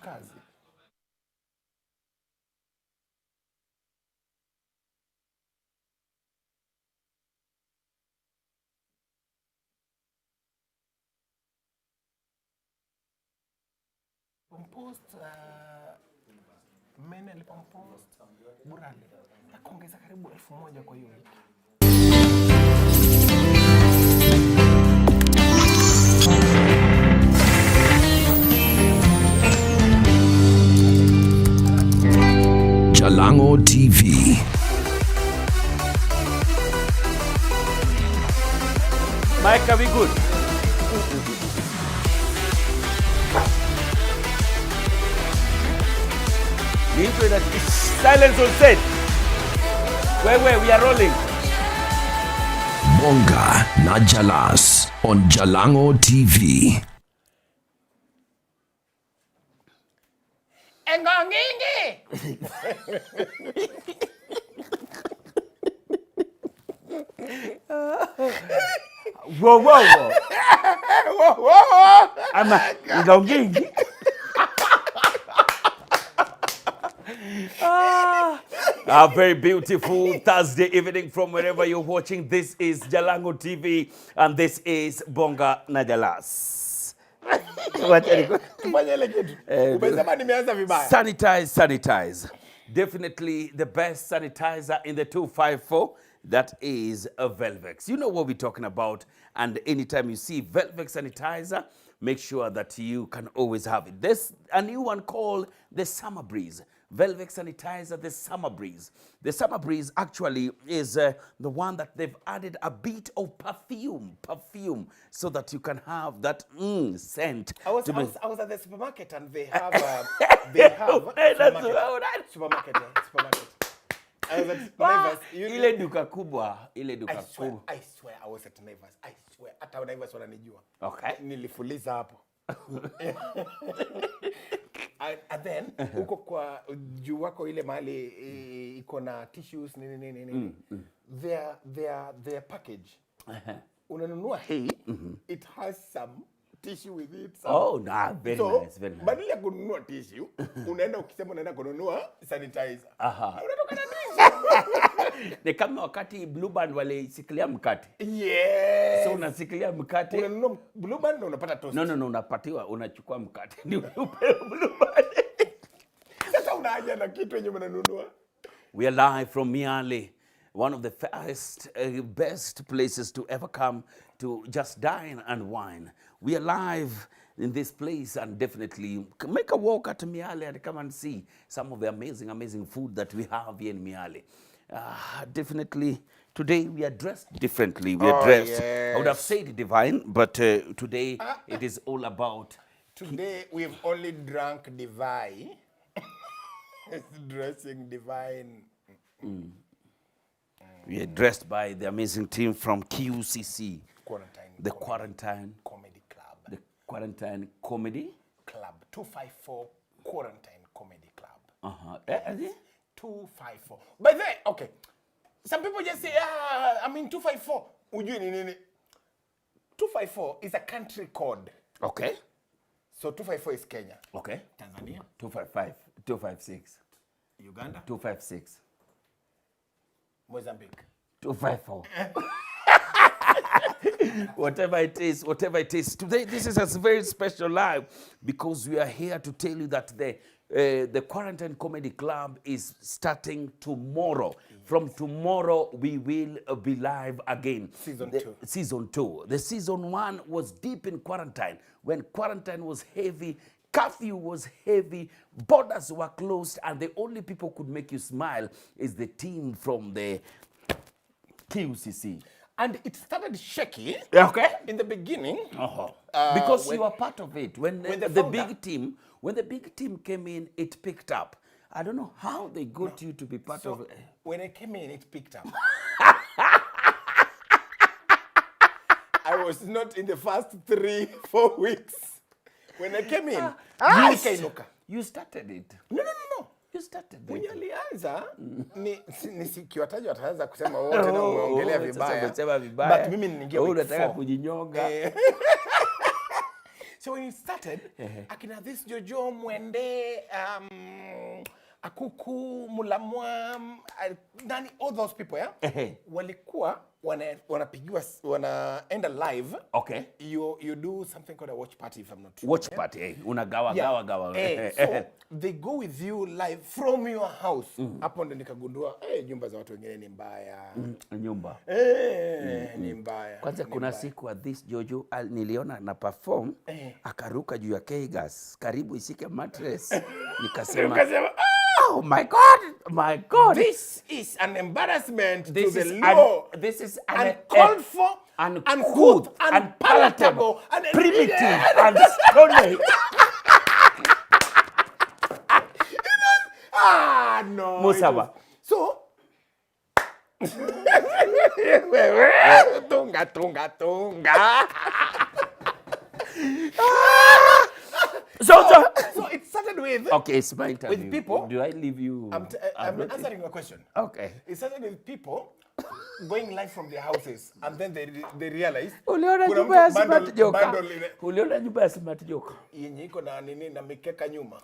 kazi. Compost mene alipompost Burali akaongeza karibu 1000 kwa unit. Jalango TV. Mike, are we good? Into that silence on set. Where we are rolling. Bonga na Jalas on Jalango TV. Engongingi. Whoa. I'm engongingi. A very beautiful Thursday evening from wherever you're watching. This is Jalango TV and this is Bonga na Jalas. Sanitize. Definitely the best sanitizer in the 254. That is a Velvex. You know what we're talking about. And anytime you see Velvex sanitizer, make sure that you can always have it. There's a new one called the Summer Breeze. Velvex sanitizer, the Summer Breeze. The Summer Breeze actually is the one that they've added a bit of perfume, so that you can have that scent. I was at the supermarket and they have supermarket. I was at Naivas. Ile duka kubwa. I swear I was at Naivas. I swear. Hata Naivas wananijua. Okay. Nilifuliza hapo. And then uko kwa juu wako ile mahali iko na tissues nini. Their package. Unanunua hii, it has some tissue with it. Oh, nah, very nice. Badala ya kununua tissue, unaenda ukisema unaenda kununua sanitizer. Unatoka na tissue. Ni kama wakati Blue Band wale sikilia mkate. Yes. So unasikilia mkate. Unanunua Blue Band na unapata toast. No, unapatiwa, unachukua mkate. Ndio upewe Blue Band. Sasa unaja na kitu yenye unanunua. We are live from Miale, one of the best places to ever come to just dine and wine. We are live in this place and definitely make a walk at Miale and come and see some of the amazing food that we have here in Miale. Definitely today we are dressed differently. We are dressed. Yes. I would have said divine, but today it is all about. Today we've only drunk divine. Dressing divine. We are dressed by the amazing team from QCC. Quarantine Comedy Club. The Quarantine Comedy Club. 254 Quarantine Comedy Club. 254. By the way, okay. Some people just say, 254. Ujui ni nini? 254 is a country code. Okay. So 254 is Kenya. Okay. Tanzania. 255. 256. Uganda. 256. Mozambique. 254. Whatever it is. Today, this is a very special live because we are here to tell you that the Quarantine Comedy Club is starting tomorrow. Yes. From tomorrow, we will be live again. Season 2. The season 1 was deep in quarantine. When quarantine was heavy, curfew was heavy, borders were closed, and the only people could make you smile is the team from the QCC. And it started shaky. Okay. In the beginning. Because you were part of it. When the big team came in, it picked up. I don't know how they got you to be part of it. When I came in, it picked up. I was not in the first 3-4 weeks. When I came in, you started it. No. You started it. Mwenye alianza nisikiwataji wataanza kusema wote na umeongelea vibaya. But mimi niingia week 4. Unataka kujinyonga. So when it started, akina this Jojo Mwende, Akuku, Mulamwa, nani, all those people, yeah? Walikuwa wanapigiwa wanaenda live. Okay. You do something called a watch party, if I'm not wrong. Watch party, unagawa gawa. So they go with you live from your house. Hapo ndo nikagundua nyumba za watu wengine ni mbaya. Nyumba. Ni mbaya. Kwanza kuna siku at this Jojo niliona na perform akaruka juu ya K-gas karibu isike mattress. Nikasema oh my God. This is an embarrassment to the is law. This is uncalled for, uncouth, unpalatable, primitive, and stony. No. Musawa. So, tunga. So it started with. Okay, it's my interview. With people. Do I leave you? I'm answering your question. Okay. It started with people going live from their houses, and then they realized. Uliona nyumba ya smart joka. Uliona nyumba ya smart joka. Yenye iko na nini na mikeka nyuma.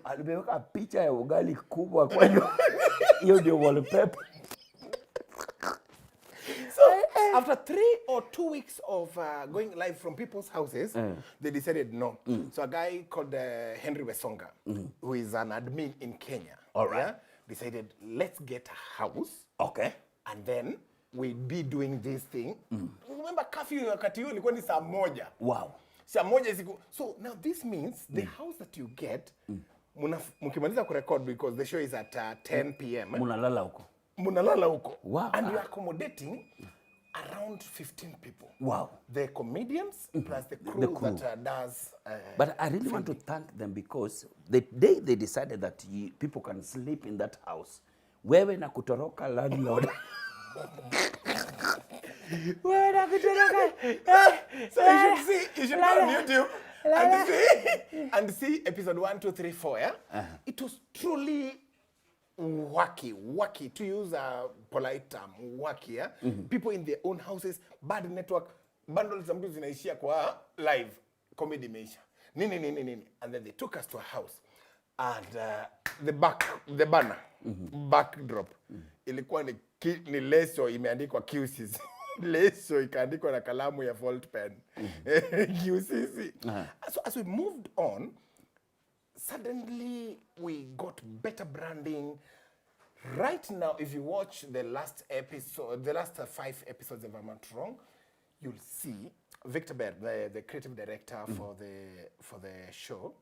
Alimeweka picha ya ugali kubwa kwa hiyo ndio wallpaper. So after 3 or 2 weeks of going live from people's houses, they decided no. So a guy called Henry Wesonga, who is an admin in Kenya, decided let's get a house. Okay. And then we'll be doing this thing. Remember curfew wakati huo ilikuwa ni saa moja. Wow. Saa moja siku. So now this means the house that you get, mkimaliza kurecord because the show is at 10 p.m. Munalala huko. Wow. And you're accommodating around 15 people. Wow. The comedians plus the crew. That does. But I really want to thank them because the day they decided that people can sleep in that house, wewe na kutoroka landlord. Wewe na kutoroka. So you should go on YouTube and see episode 1, 2, 3, 4. Yeah? It was truly wacky, to use a polite term, wacky, yeah? People in their own houses, bad network, bundles sometimes zinaishia kwa live, comedy meisha. Nini. And then they took us to a house. And the banner, backdrop, ilikuwa ni leso imeandikwa QCC. Leso ikaandikwa na kalamu ya Volt pen. QCC. So as we moved on, suddenly we got better branding. Right now, if you watch the last episode, the last 5 episodes, if I'm not wrong, you'll see Victor Baird, the creative director for the show,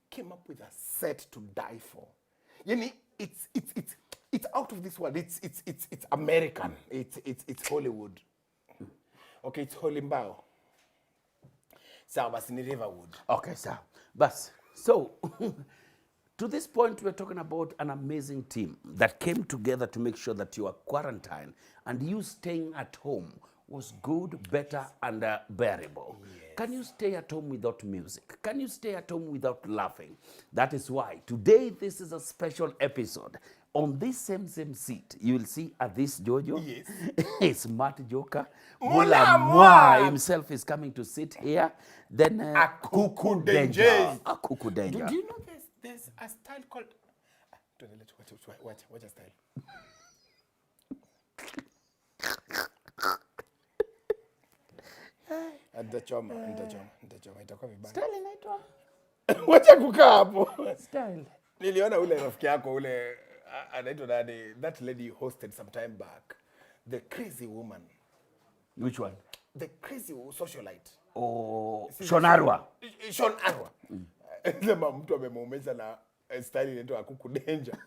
came up with a set to die for. Yani, it's out of this world. It's American. It's Hollywood. Okay, it's Holimbao. Sawa basi ni Riverwood. Okay, sir. Bas. So, to this point, we're talking about an amazing team that came together to make sure that your quarantine and you staying at home was good, better, and bearable. Yes. Can you stay at home without music? Can you stay at home without laughing? That is why today this is a special episode. On this same seat, you will see this Jojo, yes. Smart Joker, Mulamwa himself is coming to sit here. Then Akuku Danger. Akuku Danger. Do you know there's a style called? Watch a style. Ndachoma. Itakuwa vibaya. Style inaitwa? Wacha kukaa hapo. Style. Niliona ule rafiki yako ule anaitwa nani? That lady hosted some time back. The crazy woman. Which one? The crazy socialite. Oh, Shonarwa. Sema mtu amemuumeza na style inaitwa Akuku Danger.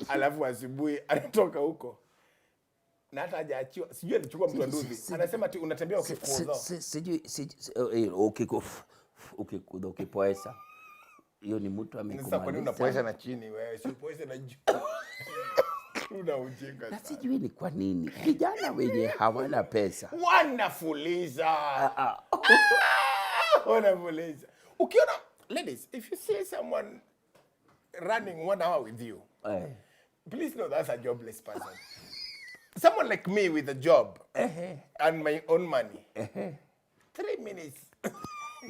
Alafu asubuhi anatoka huko. Na hata hajaachiwa. Sijui alichukua mtu nduzi. Anasema ati unatembea ukikuoza. Sijui ukipoesa. Hiyo ni mtu amekumaliza. Sasa kwa nini unapoesha na chini wewe? Si upoesha na juu. Una ujinga sana. Na sijui ni kwa nini. Vijana wenye hawana pesa. Wanafuliza. Wanafuliza. Ukiona, ladies, if you see someone running 1 hour with you, please know that's a jobless person. Someone like me with a job and my own money. 3 minutes.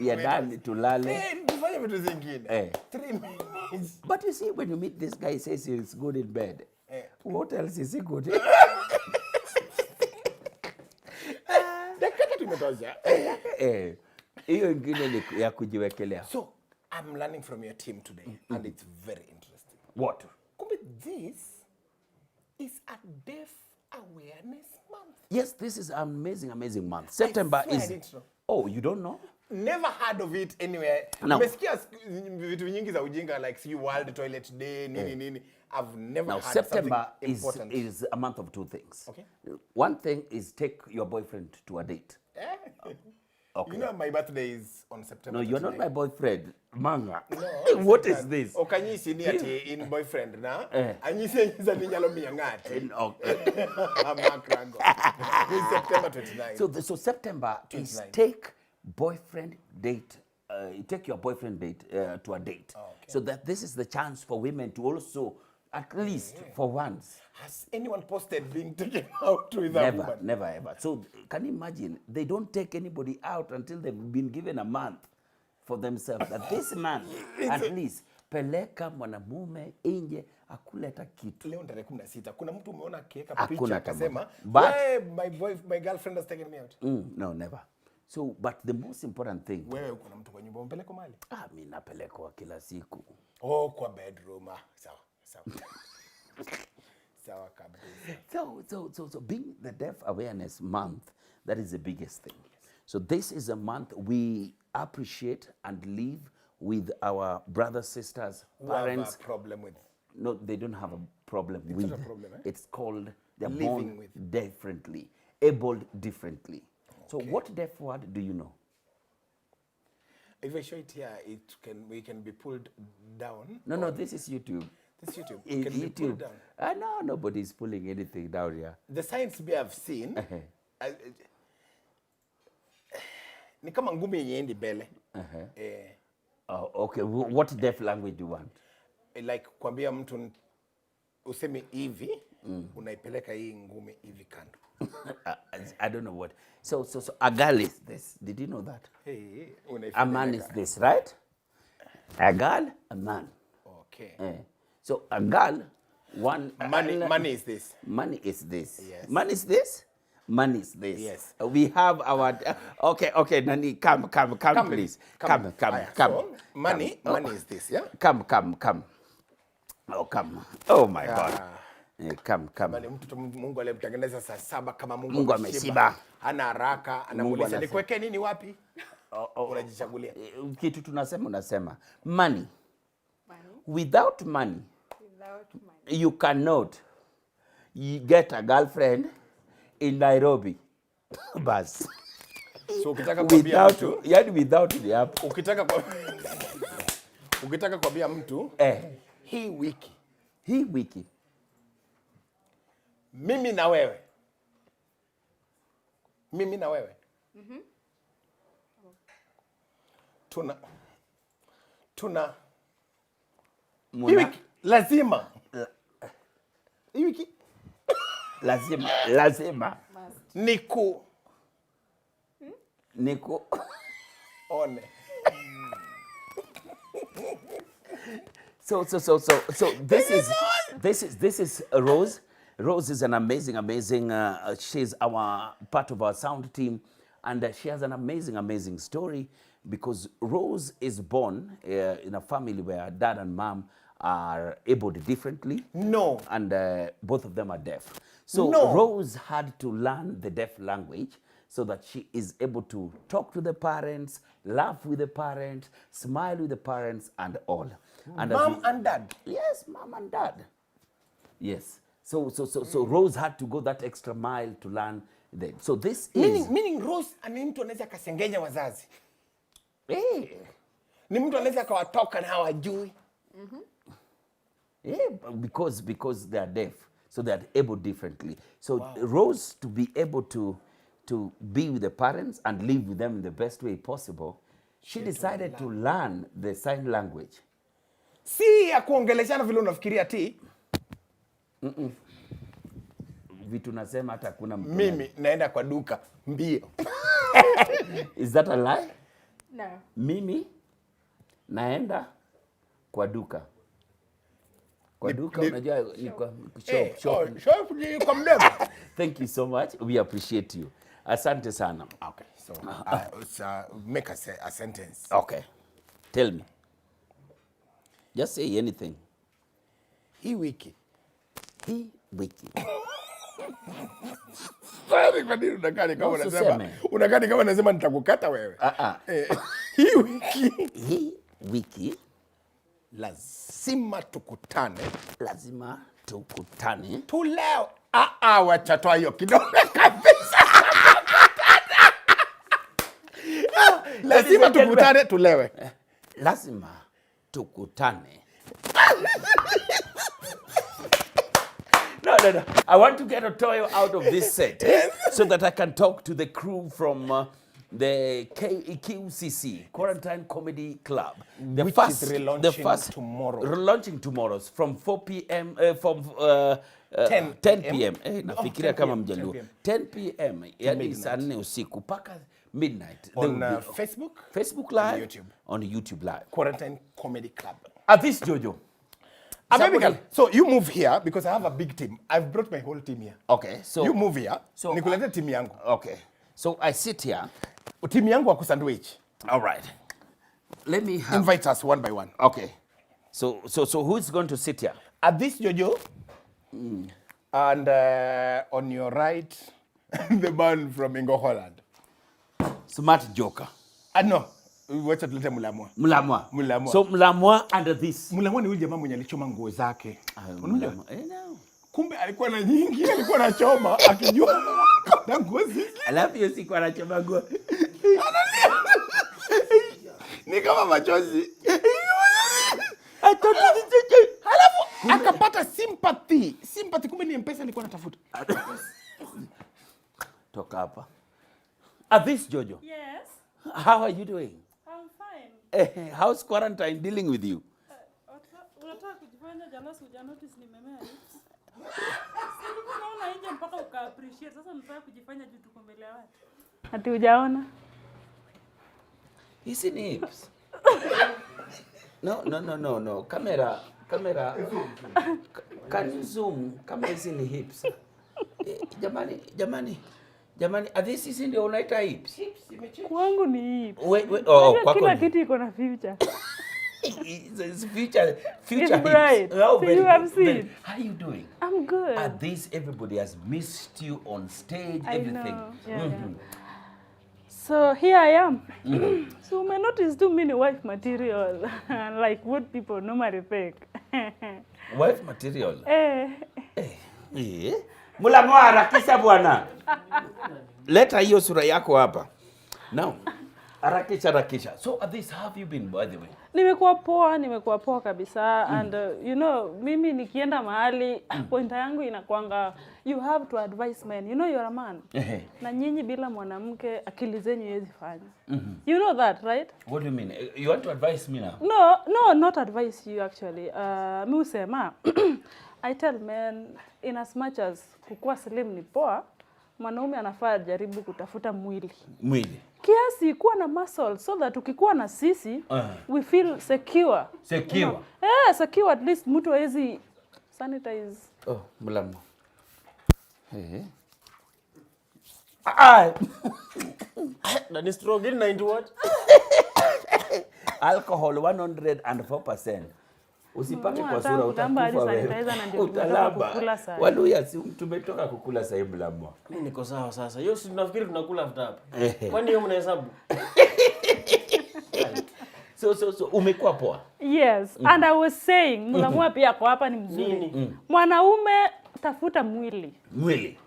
We are done tulale. Tufanye vitu zingine. 3 minutes. But you see, when you meet this guy, he says he's good in bed. What else is he good in? Dakika tumetosha. Hiyo ingine ni ya kujiwekelea. So, I'm learning from your team today, and it's very interesting. What? Kumbe, this is a deaf awareness month. Yes, this is an amazing month. September I is... didn't know. Oh, you don't know? Never heard of it anywhere. No. Nimesikia vitu nyingi za ujinga like see World Toilet Day, nini. I've never Now, heard September something important. is a month of two things. Okay. One thing is take your boyfriend to a date. Okay. You know my birthday is on September. No, you're not my boyfriend. Manga. No, What is this? Okanyisi ni ati in boyfriend na. Anyise nyiza ni nyalo miyangati. Okay. Amakrango. It's September 29. So September 29. is take boyfriend date. Take your boyfriend date to a date. Oh, okay. So that this is the chance for women to also, at least for once. Has anyone posted being taken out with a woman? Never ever. So can you imagine? They don't take anybody out until they've been given a month for themselves. That this month, at least, peleka mwanamume nje akuleta kitu. Leo tarehe 16 kuna mtu umeona akiweka Hakuna picha akasema, But my girlfriend has taken me out. No, never. So, but the most important thing. Wewe uko na mtu kwa nyumba umpeleko mahali? Mimi napelekwa kila siku. Oh, kwa bedroom. Sawa. Sawa kabisa. So being the Deaf Awareness Month, that is the biggest thing. So this is a month we appreciate and live with our brothers, sisters, parents. Who have a problem with? No, they don't have a problem with. Not a problem, eh? It's called they're Living born with. differently, abled differently. So Okay. what deaf word do you know? If I show it here, we can be pulled down. No, this is YouTube. This YouTube It's can be pulled YouTube. down. No, nobody's pulling anything down here. The science we have seen, ni kama ngumi yenye endi mbele. Oh, okay. What deaf language do you want? Like kuambia mtu useme hivi, unaipeleka hii ngumi hivi kando. I don't know what. So a girl is this. Did you know that? Hey, A man is this, right? A girl, a man. Okay. So a girl, one Money is this. Money is this. Yes. Money is this. Money is this. Yes. We have our. Okay. Nani, come, please. Come. So, money is this, yeah? Come. Oh, come. Oh my God. Come. Bali mtu Mungu alimtengeneza saa 7 kama Mungu ameshiba. Hana haraka, anamuuliza nikuweke nini wapi? Unajichagulia. Kitu unasema money. Without money, you cannot get a girlfriend in Nairobi. Bas. So ukitaka kuambia mtu, yani without the app. Ukitaka kuambia mtu, hii wiki. Mimi na wewe. Tuna hii wiki lazima. Hii wiki lazima. Niku one. So this is Rose. Rose is an amazing. She's our part of our sound team, and she has an amazing story because Rose is born in a family where dad and mom are abled differently. No. And both of them are deaf. So Rose had to learn the deaf language so that she is able to talk to the parents, laugh with the parents, smile with the parents, and all. And Mom and dad? Yes, mom and dad. Yes. So Rose had to go that extra mile to learn that. So this is... Meaning Rose, ni mtu anaweza kasengenya wazazi. Ni mtu anaweza kawatoka na hawajui. Because they are deaf. So they are able differently. So Rose, to be able to be with the parents and live with them in the best way possible, she decided to learn the sign language. Si ya kuongeleshana vile unafikiria ti. Vitu nasema hata kuna mtu. Mimi naenda kwa duka mbio. Is that a lie? No. Mimi naenda kwa duka. Kwa duka unajua ni kwa shop. Shop ni kwa mdomo. Thank you so much. We appreciate you. Asante sana. Okay. So, make a sentence. Okay. Tell me. Just say anything. Hii wiki. Sorry kwa nini unakaa kama unasema nitakukata wewe. Hii wiki lazima tukutane. Tuleo. Wacha toa hiyo kidogo kabisa. Lazima tukutane tulewe. Lazima tukutane. No. I want to get Otoyo out of this set so that I can talk to the crew from the QCC, Quarantine Comedy Club. Which is relaunching tomorrow. Relaunching tomorrow from 4 p.m. From 10 p.m. Nafikiria kama mjaluo. 10 p.m. Yani saa 4 usiku mpaka midnight. On Facebook Live, on YouTube Live. Quarantine Comedy Club. This Jojo. So you move here because I have a big team. I've brought my whole team here. Okay, so you move here. So nikulete team yangu. Okay. So I sit here. Team yangu wa kusandwich. All right. Let me invite us one by one. Okay. So who is going to sit here? At this Jojo. And on your right, the man from Ingo Holland. Smart Joker. No. Wacha tulete Mulamwa. So Mulamwa under this. Mulamwa ni yule jamaa mwenye alichoma nguo zake. Unaona? Kumbe alikuwa na nyingi, alikuwa anachoma akijua na nguo zake. Alafu yeye sikuwa anachoma nguo. Ni kama machozi. Halafu akapata sympathy. Kumbe ni M-Pesa alikuwa anatafuta. Toka hapa. This Jojo. Yes. How are you doing? I'm fine. How's quarantine dealing with you? Unataka kujifanya jana si notice nimemea. Sasa naona nje mpaka uka appreciate. Sasa unataka kujifanya juu tuko mbele ya watu. Ati hujaona? Hizi ni hips. No. Camera. Can you zoom? Kama hizi ni hips. Jamani, this is ndio unaita hips. Kwangu ni hips. Kwako. Kila kitu iko na future. It's future it's bright. Oh, so you have seen. How are you doing? I'm good. At this, everybody has missed you on stage, everything. Yeah. So here I am. So you may notice too many wife material, like what people normally think. Wife material? Mulamwa harakisha bwana. Leta hiyo sura yako hapa. Now, harakisha. So at this, how have you been, by the way? Nimekuwa poa kabisa. And you know, mimi nikienda mahali pointa yangu inakuanga you have to advise men. You know you're a man. Na nyinyi bila mwanamke akili zenyu haiwezi fanya. You know that, right? What do you mean? You want to advise me now? No, not advise you actually. Mi usema I tell men in as much as kukua slim ni poa, mwanaume anafaa jaribu kutafuta mwili. Kiasi kuwa na muscle so that ukikuwa na sisi we feel secure. Secure. Secure, at least mtu hawezi sanitize. Mulamwa. Na ni strong in 90 what? Alcohol 104%. Usipake kwa sura utakufa wewe. Utalamba. Waluya si tumetoka kukula sasa Mulamwa. Mimi niko sawa sasa. Hiyo si tunafikiri tunakula after hapa. Kwani hiyo mnahesabu? So umekuwa poa. Yes. And I was saying Mulamwa pia kwa hapa ni mzuri. Mwanaume tafuta mwili.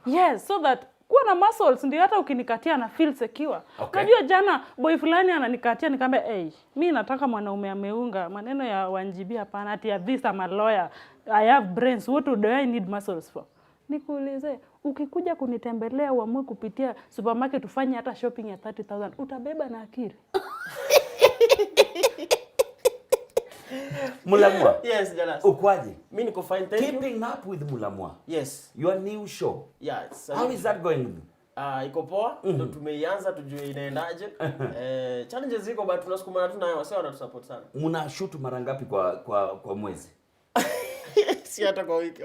Yes, so that kuwa na muscles ndio hata ukinikatia na feel secure. Unajua jana boy fulani ananikatia nikamwambia, mimi nataka mwanaume ameunga, maneno ya 1GB hapana, ati ya this I'm a lawyer. I have brains, what do I need muscles for? Nikuulize, ukikuja kunitembelea uamue kupitia supermarket ufanye hata shopping ya 30,000, utabeba na akili? Mulamwa. Yes, Jalas. Ukwaje? Mimi niko fine, thank you. Keeping up with Mulamwa. Yes. Your new show. Yeah, it's how is that going? Iko poa, ndo tumeianza tujue inaendaje. Challenges ziko but tunasukumana tu nayo, wasio wanatusupport sana. Mna shoot mara ngapi kwa mwezi? Si hata kwa wiki.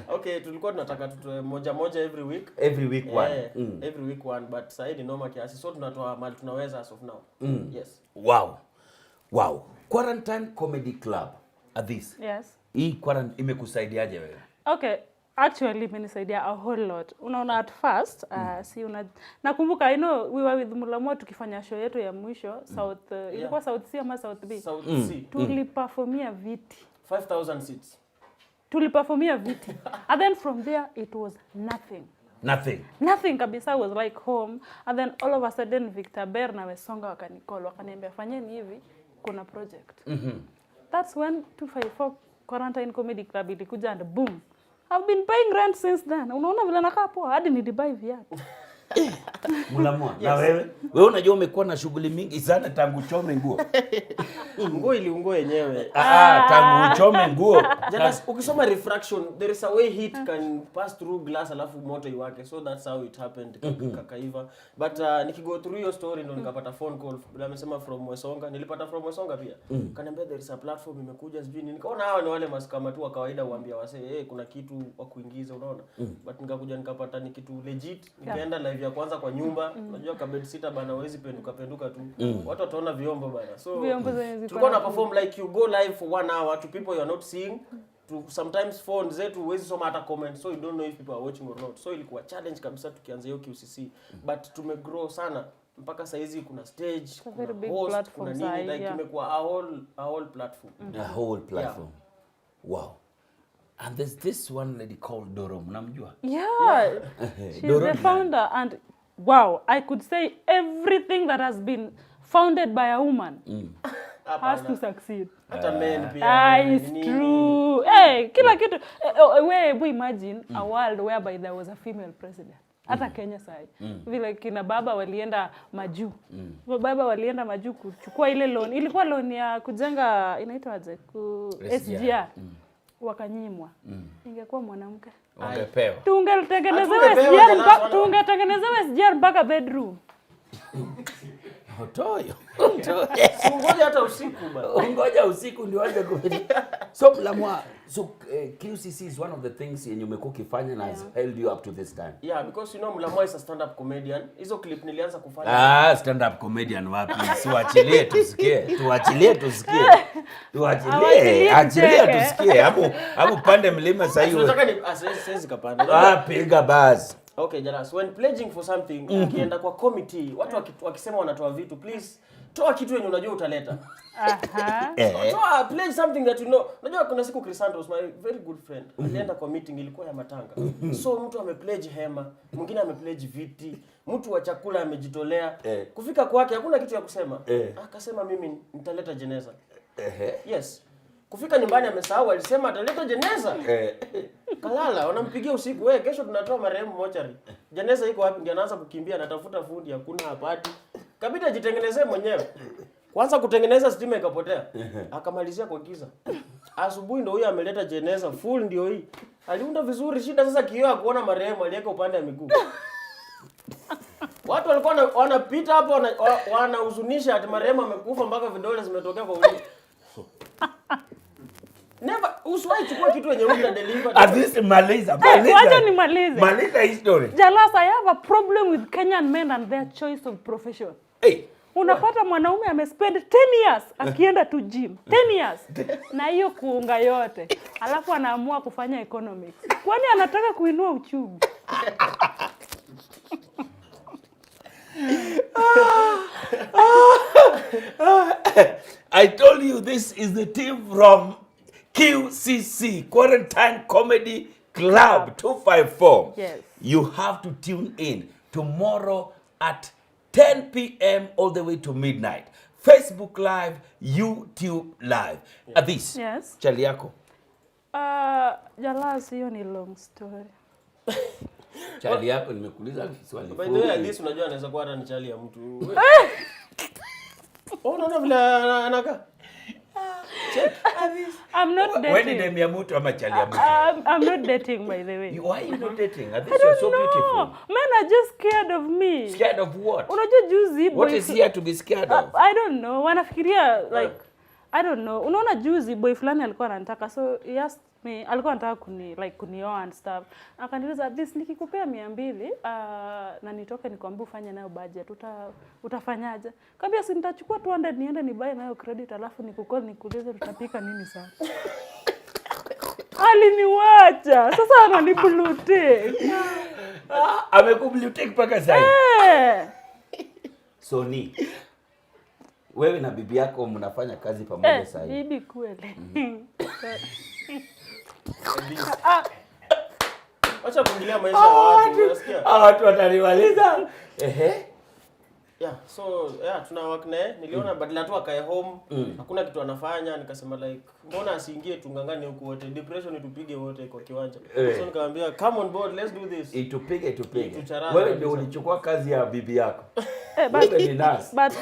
Okay, tulikuwa tunataka tutoe moja every week. Every week one. Every week one, but sasa ni noma kiasi. So tunatoa mali tunaweza as of now. Yes. Wow. Quarantine Comedy Club. This. Yes. Hii quarantine imekusaidiaje wewe? Okay. Actually, imenisaidia a whole lot. Unaona at first, nakumbuka, I know, we were with Mulamwa tukifanya show yetu ya mwisho, South, ilikuwa South C ama South B? South C. Tuliperformia viti. 5,000 seats. Tuliperformia viti. And then from there, it was nothing. Nothing kabisa. Was like home. And then all of a sudden, Victor Bear na Wesonga wakanicall, wakaniambia fanyeni hivi, kuna project. That's when 254 Quarantine Comedy Club ilikuja and boom. I've been paying rent since then. Unaona vile nakaa poa hadi nilibuy viatu. Mulamwa, na wewe unajua umekuwa na shughuli mingi sana tangu chome nguo. Nguo iliungua yenyewe. Tangu chome nguo. Just ukisoma refraction, there is a way heat can pass through glass alafu moto iwake. So that's how it happened. Kakaiva. But nikigo through your story ndo nikapata phone call. Bila amesema from Wesonga. Nilipata from Wesonga pia. Kaniambia there is a platform imekuja sijui nini. Nikaona hawa ni wale maskama tu wa kawaida huambia wasee, kuna kitu wa kuingiza unaona. But nikakuja nikapata ni kitu legit. Nikaenda live ya kwanza kwa nyumba. Unajua kabed sita bana hawezi penduka tu. Watu wataona vyombo bana. So tulikuwa na perform like you go live for 1 hour to people you are not seeing. To sometimes phone zetu huwezi soma hata comment, so you don't know if people are watching or not. So ilikuwa challenge kabisa tukianza hiyo QCC. But tumegrow sana mpaka saa hizi kuna stage, kuna host, kuna nini, like imekuwa a whole platform. A whole platform. Yeah. Wow. And there's this one lady called Doro. Mnamjua? Yeah. She's the founder and wow, I could say everything that has been founded by a woman has to succeed. Hata men pia. It's true. Hey, kila kitu. We imagine a world whereby there was a female president. Hata Kenya sai. Vile kina baba walienda majuu. Baba walienda majuu kuchukua ile loan. Ilikuwa loan ya kujenga inaitwaje? SGR. Wakanyimwa. Ingekuwa mwanamke. Ungepewa. Tungetengenezewa SGR mpaka bedroom. Otoyo. Ngoja hata usiku bana. Ngoja usiku ndio anze kufikia. So Mulamwa, QCC is one of the things yenye umekuwa ukifanya na has held you up to this time. Yeah, because you know Mulamwa is a stand up comedian. Hizo clip nilianza kufanya. Stand up comedian wapi? Tuachilie tusikie. Achilie tusikie. Hapo pande mlima sasa hiyo. Nataka ni siwezi kapanda. Piga basi. Okay, Jalas, when pledging for something, ukienda kwa committee, watu wakisema wanatoa vitu, please toa kitu yenye unajua utaleta. Toa pledge something that you know. Unajua kuna siku Chris Santos, my very good friend, alienda kwa meeting ilikuwa ya matanga. So mtu amepledge hema, mwingine amepledge viti, mtu wa chakula amejitolea. Kufika kwake hakuna kitu ya kusema. Akasema mimi nitaleta jeneza. Yes. Kufika nyumbani amesahau alisema ataleta jeneza. Kalala, wanampigia usiku, wewe kesho tunatoa marehemu mochari. Jeneza iko wapi? Ndio anaanza kukimbia anatafuta fundi, hakuna hapati. Kabidi ajitengenezee mwenyewe. Kwanza kutengeneza stima ikapotea. Akamalizia kwa giza. Asubuhi ndio huyo ameleta jeneza full ndio hii. Aliunda vizuri, shida sasa kioo kuona marehemu aliweka upande wa miguu. Watu walikuwa wanapita hapo wanahuzunisha ati marehemu amekufa mpaka vidole zimetokea kwa ulimi. Never uswai chukua kitu yenye uta deliver. At least Maliza. Wacha nimalize. Maliza history. Jalas, I have a problem with Kenyan men and their choice of profession. Unapata mwanaume amespend 10 years akienda to gym. 10 years. Na hiyo kuunga yote. Alafu anaamua kufanya economics. Kwani anataka kuinua uchumi? I told you this is the team from QCC, Quarantine Comedy Club 254. Yes. You have to tune in tomorrow at 10 p.m. all the way to midnight. Facebook Live, YouTube Live. This. Yes. Chali yako. Jalas, hiyo ni long story. Chali yako nimekuuliza swali. By the way, this unajua anaweza kuwa hata ni chali ya mtu. Unaona vile anaka? I'm not dating. When did ya mtu ama chali ya mtu? I'm not dating, by the way. Why are you not dating? At I least you're so don't know. beautiful. Men are just scared of me. Scared of what? Unajua juzi What is here to be scared of? I don't know. Wanafikiria like I don't know. Unaona juzi boy fulani alikuwa ananitaka, so he asked me, alikuwa anataka kunioa and stuff. Akaniuliza, at least nikikupea 200 na nitoke nikwambie ufanye nayo budget, utafanyaje? Kaambia si nitachukua 200 niende ni buy nayo credit alafu nikukol nikuulize tutapika nini sasa. Aliniwacha. Sasa ananiblute. Amekublute mpaka sasa. So ni wewe na bibi yako mnafanya kazi pamoja sasa hivi. Bibi kweli. Acha kuingilia maisha ya watu, unasikia? Watu wataniwaliza. Yeah, so tuna work naye. Niliona badala tu akae home, hakuna kitu anafanya, nikasema like mbona asiingie tungangane huko wote. Depression tupige wote kwa kiwanja. So nikamwambia come on board, let's do this. Itupige. Wewe ndio ulichukua kazi ya bibi yako. Wewe ni nurse. But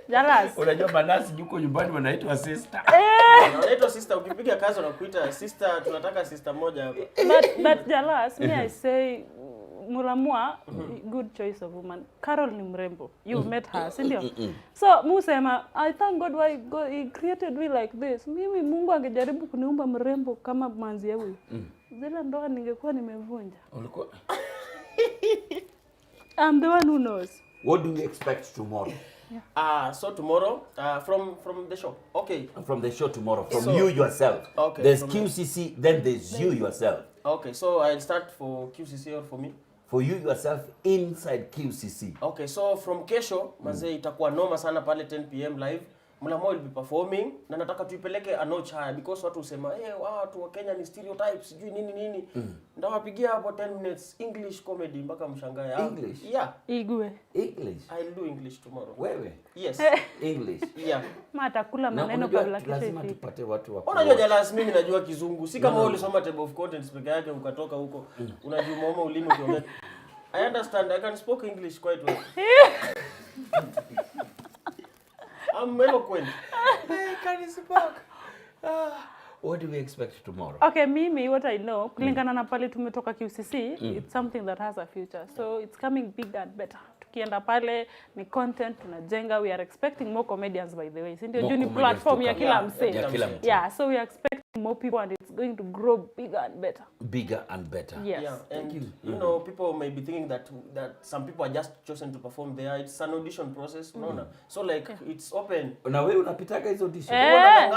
Jalas. Unajua manasi yuko nyumbani wanaitwa sister. Wanaitwa sister, ukipiga kazi wanakuita sister, tunataka sister moja hapa. But Jalas, me I say Mulamwa, good choice of woman. Carol ni mrembo. You met her, si ndio? So musema, I thank God why God he created me like this. Mimi Mungu angejaribu kuniumba mrembo kama manzi ya huyu. Zile ndoa ningekuwa nimevunja. Ulikuwa I'm the one who knows. What do you expect tomorrow? So tomorrow, from the show. Okay. From the show tomorrow, from you yourself. Okay. There's QCC, then there's you yourself. Okay, so I'll start for QCC or for me? For you yourself inside QCC. Okay, so from kesho, mazee itakuwa noma sana pale 10 PM live. Mlamo will be performing na nataka tuipeleke a notch higher because watu usema watu wa Kenya ni stereotypes sijui nini. Ndawapigia hapo 10 minutes English comedy mpaka mshangae. English? Yeah. English? I'll do English tomorrow. Wewe? Yes. English? Yeah. Matakula maneno kabla kesho. Lazima tupate watu wa. Unajua Jalas, mimi najua Kizungu. Si kama ulisoma table of contents peke yake ukatoka huko. Unajua mama ulimi ukiongea. I understand. I can speak English quite well. I'm eloquent. Can you speak? What do we expect tomorrow? Okay, mimi, what I know, kulingana na pale tumetoka QCC, it's something that has a future. So it's coming bigger and better. Tukienda pale ni content tunajenga. We are expecting more comedians, by the way. Si ndio juu ni platform ya kila mse. Yeah, so we are expecting more people and it's going to grow bigger and better. Bigger and better. Yes. Yeah, and you know, people may be thinking that some people are just chosen to perform there. It's an audition process, unaona. So like it's open. Na wewe unapitaga hizo audition?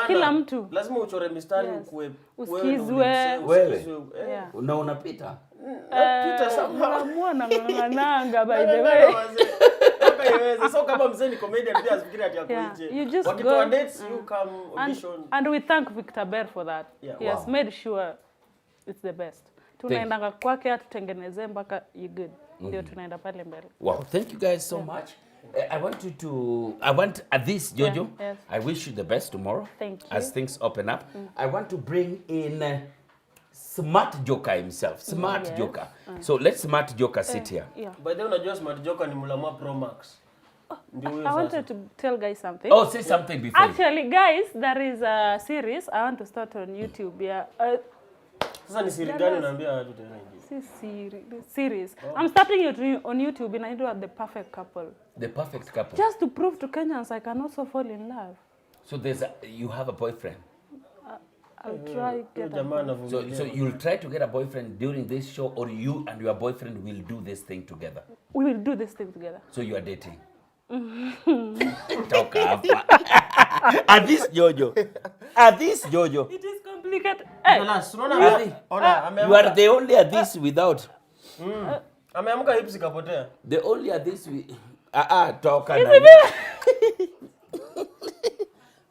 Kila mtu. Lazima uchore mistari ukue. Usikizwe. Wewe. Na unapita? Pita somehow. Muona ng'ang'ananga, by the way. So kama mzee ni comedian pia asikiri ati yako nje. Wakitoa dates you come audition. And we thank Victor Bear for that. Yeah. He has made sure it's the best. Tunaendanga kwake atutengenezee mpaka you good. Ndio tunaenda pale mbele. Wow, thank you guys so much. I want this, Jojo. Yes. I wish you the best tomorrow. Thank you. As things open up. I want to bring in Smart Joker himself. Smart Joker. So let Smart Joker sit here. Yeah. By the way, unajua Smart Joker ni Mulamwa Pro Max. I wanted to tell guys something. Oh, say something before. Actually, guys, there is a series I want to start on YouTube. Yeah. Sasa ni siri gani unaambia watu tena hivi? Series. I'm starting it on YouTube inaitwa The Perfect Couple. The Perfect Couple. Just to prove to Kenyans I can also fall in love. So you have a boyfriend. I'll try get a So you'll try to get a boyfriend during this show, or you and your boyfriend will do this thing together? We will do this thing together. So you are dating? Talk hapa. At this Jojo. It is complicated. You are the only at this without. Ameamka hips kapotea. The only at this toka na.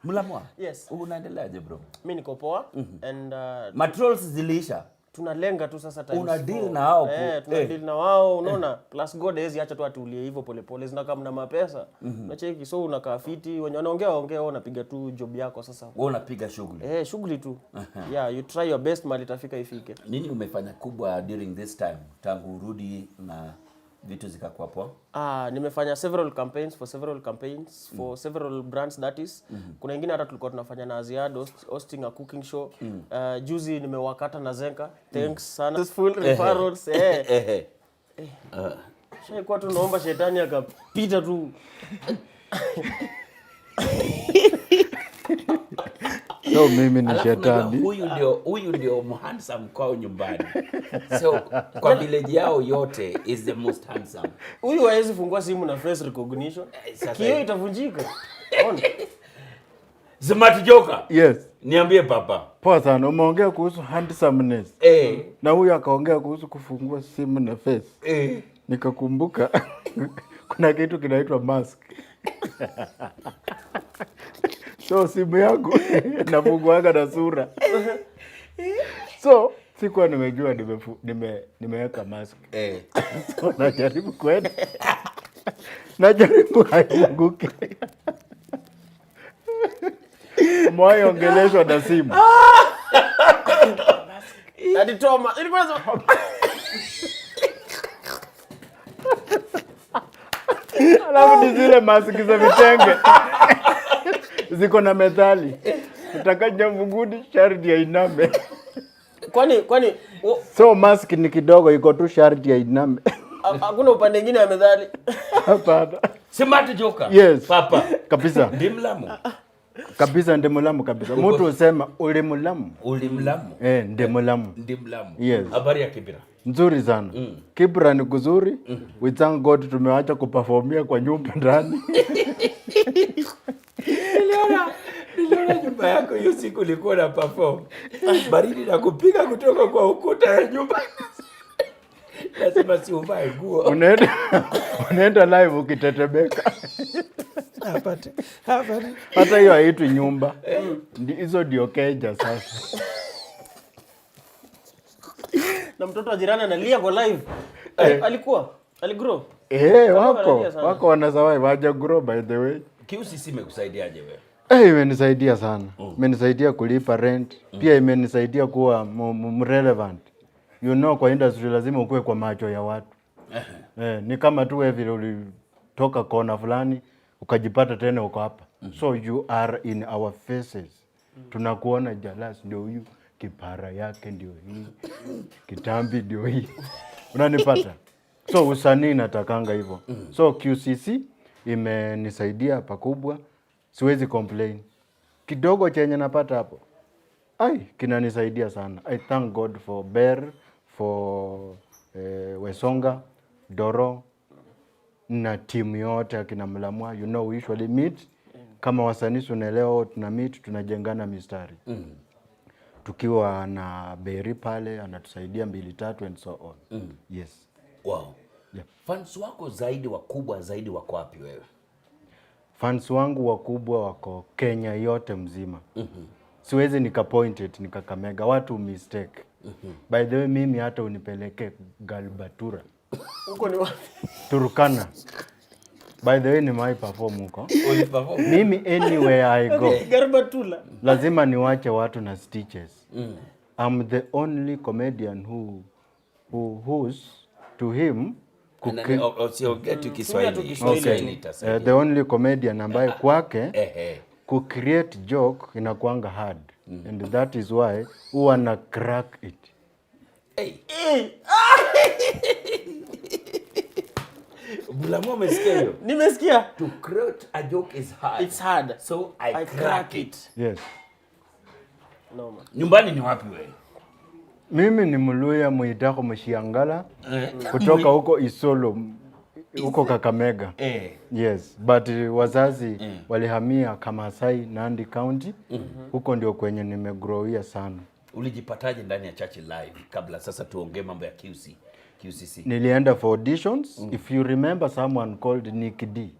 Mulamwa. Yes. Unaendeleaje bro? Mimi niko poa and matrolls zilisha. Tunalenga tu sasa time. Una deal na hao. Tuna deal na wao, unaona? Plus God hezi acha tu atulie hivyo polepole. Zina kama na mapesa. Unacheki so unakaa fiti, wenye wanaongea wewe unapiga tu job yako sasa. Wewe unapiga shughuli. Shughuli tu. Yeah, you try your best mali itafika ifike. Nini umefanya kubwa during this time? Tangu urudi na vitu zikakuwa poa? Nimefanya several campaigns for several brands that is. Kuna ingine hata tulikuwa tunafanya na Aziad hosting a cooking show. Juzi nimewakata na Zenka. Thanks sana. Full referrals. Kwa tu naomba shetani akapita tu. So mimi ni shetani. Huyu ndio handsome kwao nyumbani. So kwa village yao yote is the most handsome. Huyu hawezi fungua simu na face recognition. Kioo itavunjika. Ona. Smart Joker. Yes. Niambie papa. Poa sana, umeongea kuhusu handsomeness. Na huyu akaongea kuhusu kufungua simu na face. Nikakumbuka kuna kitu kinaitwa mask. So simu yangu nafunguaga na sura. So sikuwa nimejua nimeweka mask. So najaribu kwenda. Najaribu haianguki. Moyo ongeleshwa na simu. Hadi Toma. Alafu ni zile maski za vitenge. Ziko na methali. Utakaja mvunguni sharti ya iname. Kwani so mask ni kidogo iko tu sharti ya iname. Hakuna upande mwingine wa methali. Hapana. Smart Joker. Yes. Papa. Kabisa. Ndimlamu. Kabisa ndemulamu kabisa. Mtu usema ulimulamu. Ulimlamu. Ndemulamu. Ndimlamu. Yes. Habari ya Kibra. Nzuri sana. Kibra ni kuzuri. We thank God tumeacha kuperformia kwa nyumba ndani. Niliona nyumba yako hiyo siku ulikuwa na perform. Baridi na kupiga kutoka kwa ukuta ya nyumba. Lazima si uvae nguo. Unaenda live ukitetemeka. Hapati. Hata hiyo haitwi nyumba. Hizo ndio keja sasa. Na mtoto wa jirani analia kwa live. Aligrow. Wako wanasurvive haja grow by the way. QCC imekusaidiaje wewe? Imenisaidia sana. Imenisaidia kulipa rent. Pia imenisaidia kuwa relevant. You know kwa industry lazima ukue kwa macho ya watu. Ni kama tu wewe vile ulitoka kona fulani ukajipata tena uko hapa. So you are in our faces. Tunakuona Jalas ndio huyu, kipara yake ndio hii, kitambi ndio hii. Unanipata? So usanii natakanga hivyo. So QCC imenisaidia pakubwa. Siwezi complain. Kidogo chenye napata hapo, kinanisaidia sana. I thank God for Bear, for Wesonga, Doro, na timu yote akina Mlamwa. You know we usually meet. Kama wasanii unaelewa tuna meet, tunajengana mistari. Tukiwa na Berry pale, anatusaidia 2-3 and so on. Yes. Wow. Yeah. Fans wako zaidi wakubwa zaidi wako wapi wewe? Fans wangu wakubwa wako Kenya yote mzima. Siwezi nikapointed nikakamega watu mistake. By the way mimi hata unipeleke Galbatura. Huko ni wapi? Turkana. By the way ni my perform huko. Mimi anywhere I go. Galbatula. Lazima niwache watu na stitches. I'm the only comedian who's to him the only comedian ambaye kwake create joke inakuanga hard. And that is why huwa crack it. Mlamwa umesikia hiyo? Nimesikia. To create a joke is hard. It's hard. So I crack it. Yes. No man. Nyumbani ni wapi wewe? Mimi ni Mluya Muitako Mshiangala kutoka huko Isolo huko Kakamega. Yes, but wazazi walihamia Kamasai, Nandi County. Huko ndio kwenye nimegrowia sana. Ulijipataje ndani ya Church Live kabla sasa tuongee mambo ya QCC? Nilienda for auditions. If you remember someone called Nick D,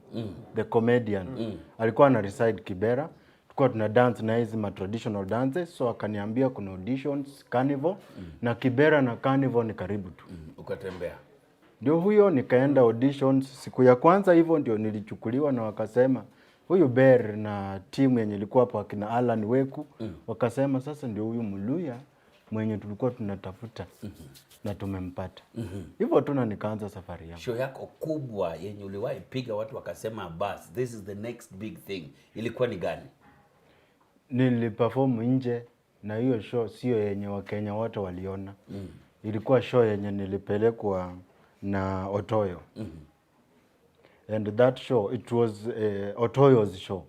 the comedian. Alikuwa na reside Kibera. Tulikuwa tuna dance na hizi traditional dances, so akaniambia kuna auditions Carnival na Kibera na Carnival ni karibu tu. Ukatembea. Ndio huyo nikaenda auditions. Siku ya kwanza hivyo ndio nilichukuliwa na wakasema huyu Bear na timu yenye ilikuwa hapo akina Alan Weku wakasema sasa ndio huyu Mluya mwenye tulikuwa tunatafuta na tumempata. Hivyo tu na nikaanza safari yangu. Show yako kubwa yenye uliwahi piga watu wakasema bas, this is the next big thing, ilikuwa ni gani? Niliperform nje na hiyo show sio yenye Wakenya wote waliona. Ilikuwa show yenye nilipelekwa na Otoyo. And that show, it was Otoyo's show.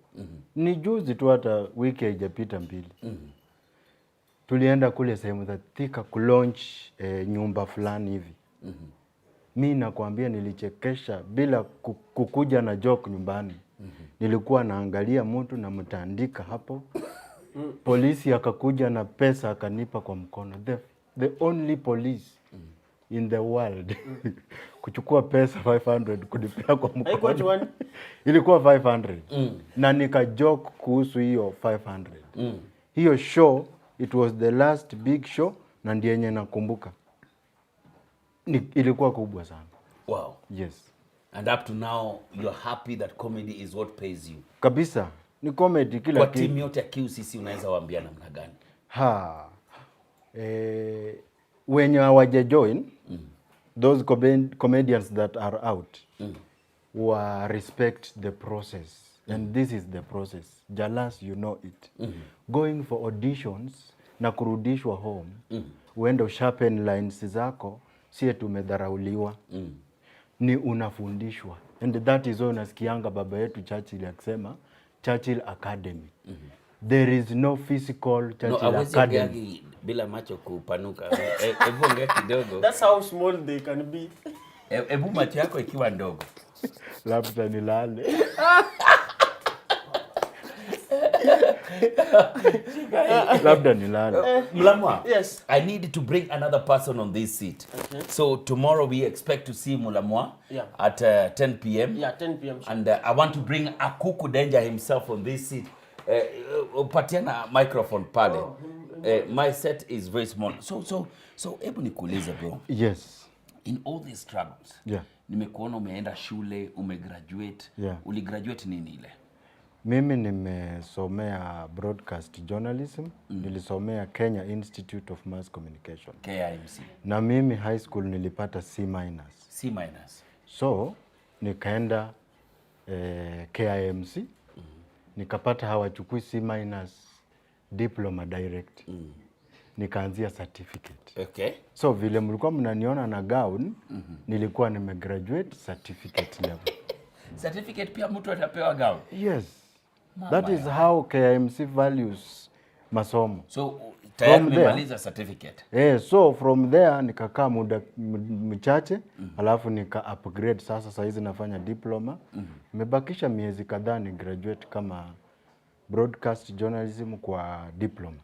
Ni juzi tu, hata wiki haijapita mbili. Tulienda kule sehemu za Thika kulaunch nyumba fulani hivi. Mimi nakwambia nilichekesha bila kukuja na joke nyumbani. Nilikuwa naangalia mtu na mtaandika hapo. Polisi akakuja na pesa akanipa kwa mkono. The only police in the world kuchukua pesa 500 kunipea kwa mkono. Ilikuwa 500. Na nika joke kuhusu hiyo 500. Hiyo show, it was the last big show na ndiye yenye nakumbuka. Ilikuwa kubwa sana. Wow. Yes. And up to now you're happy that comedy is what pays you. Kabisa. Ni comedy kila kitu. Kwa team yote ya QCC unaweza waambia namna gani? When hawaja join, those comedians that are out, respect the process. And this is the process. Jalas, you know it. Going for auditions na kurudishwa home, uende usharpen lines zako, siye tumedharauliwa. Ni unafundishwa. And that is why unasikianga baba yetu Churchill akisema, Churchill Academy. There is no physical Churchill Academy. Bila macho kupanuka. Ebu ongea kidogo. That's how small they can be. Ebu macho yako ikiwa ndogo. Labda nilale. Labda nilale. Mulamwa, yes. I need to bring another person on this seat. Okay. So tomorrow we expect to see Mulamwa at 10 p.m. Yeah, 10 p.m. Sure. And I want to bring Akuku Danger himself on this seat. Patiana microphone pale. My set is very small. So ebu nikuulize bro. Yes. In all these struggles. Yeah. Nimekuona umeenda shule, umegraduate. Yeah. Uligraduate nini ile? Mimi nimesomea broadcast journalism. Nilisomea Kenya Institute of Mass Communication. KIMC. Na mimi high school nilipata C-. C-. So nikaenda KIMC. Nikapata hawachukui C- diploma direct. Nikaanzia certificate. Okay. So vile mlikuwa mnaniona na gown, nilikuwa nimegraduate certificate level. Certificate pia mtu atapewa gown? Yes. That is how KIMC values masomo. So tayari nimemaliza certificate. So from there nikakaa muda mchache, alafu nika upgrade sasa hizi nafanya diploma. Nimebakisha miezi kadhaa ni graduate kama broadcast journalism kwa diploma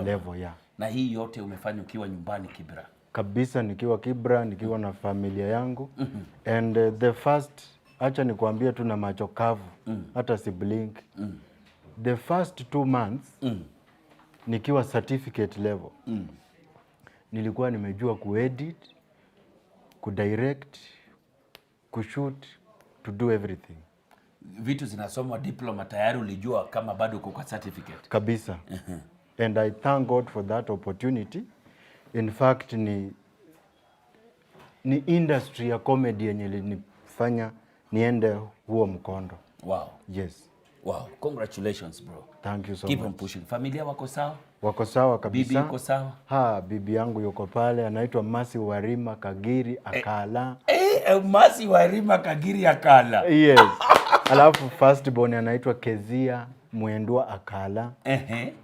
level ya. Na hii yote umefanya ukiwa nyumbani Kibra? Kabisa nikiwa Kibra, nikiwa na familia yangu. And the first, acha nikuambie tu na macho kavu, hata si blink. The first 2 months nikiwa certificate level, nilikuwa nimejua kuedit, kudirect, kushoot, to do everything. Vitu zinasomwa diploma tayari ulijua kama bado uko kwa certificate? Kabisa. And I thank God for that opportunity. In fact, ni industry ya comedy yenye ilinifanya niende huo mkondo. Wow. Yes. Wow. Congratulations bro. Thank you so Keep much. on pushing. Familia wako sawa? Wako sawa kabisa. Bibi yuko sawa? Bibi yangu yuko pale, anaitwa Masi Warima Kagiri Akala. Masi Warima Kagiri Akala. Yes. Alafu first born anaitwa Kezia Mwendwa Akala.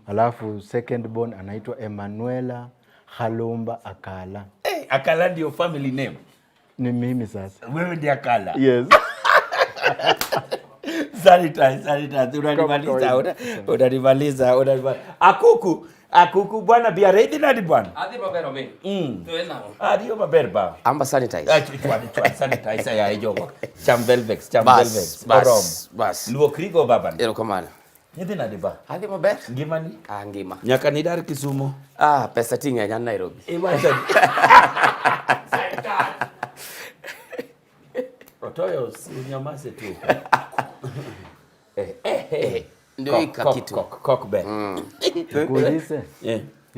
Alafu second born anaitwa Emanuela Halumba Akala. Akala ndio family name? Ni mimi sasa. Wewe ndiye Akala? Yes. Sanitize. Unanimaliza. Akuku bwana bia ready na di bwana. Adi mabero me. Tuena. Adi mabero ba. Amba sanitize. Chwa sanitize ya hiyo. Cham velvex. Bas. Luo krigo baba. Ero kamana. Yede na di ba. Adi mabero. Ngimani? Ngima. Nyaka ni dar Kisumu. Pesa tinga ya Nairobi. Otoyo unyamaze tu. Ndio hika kitu. Kokbe. Kuulize.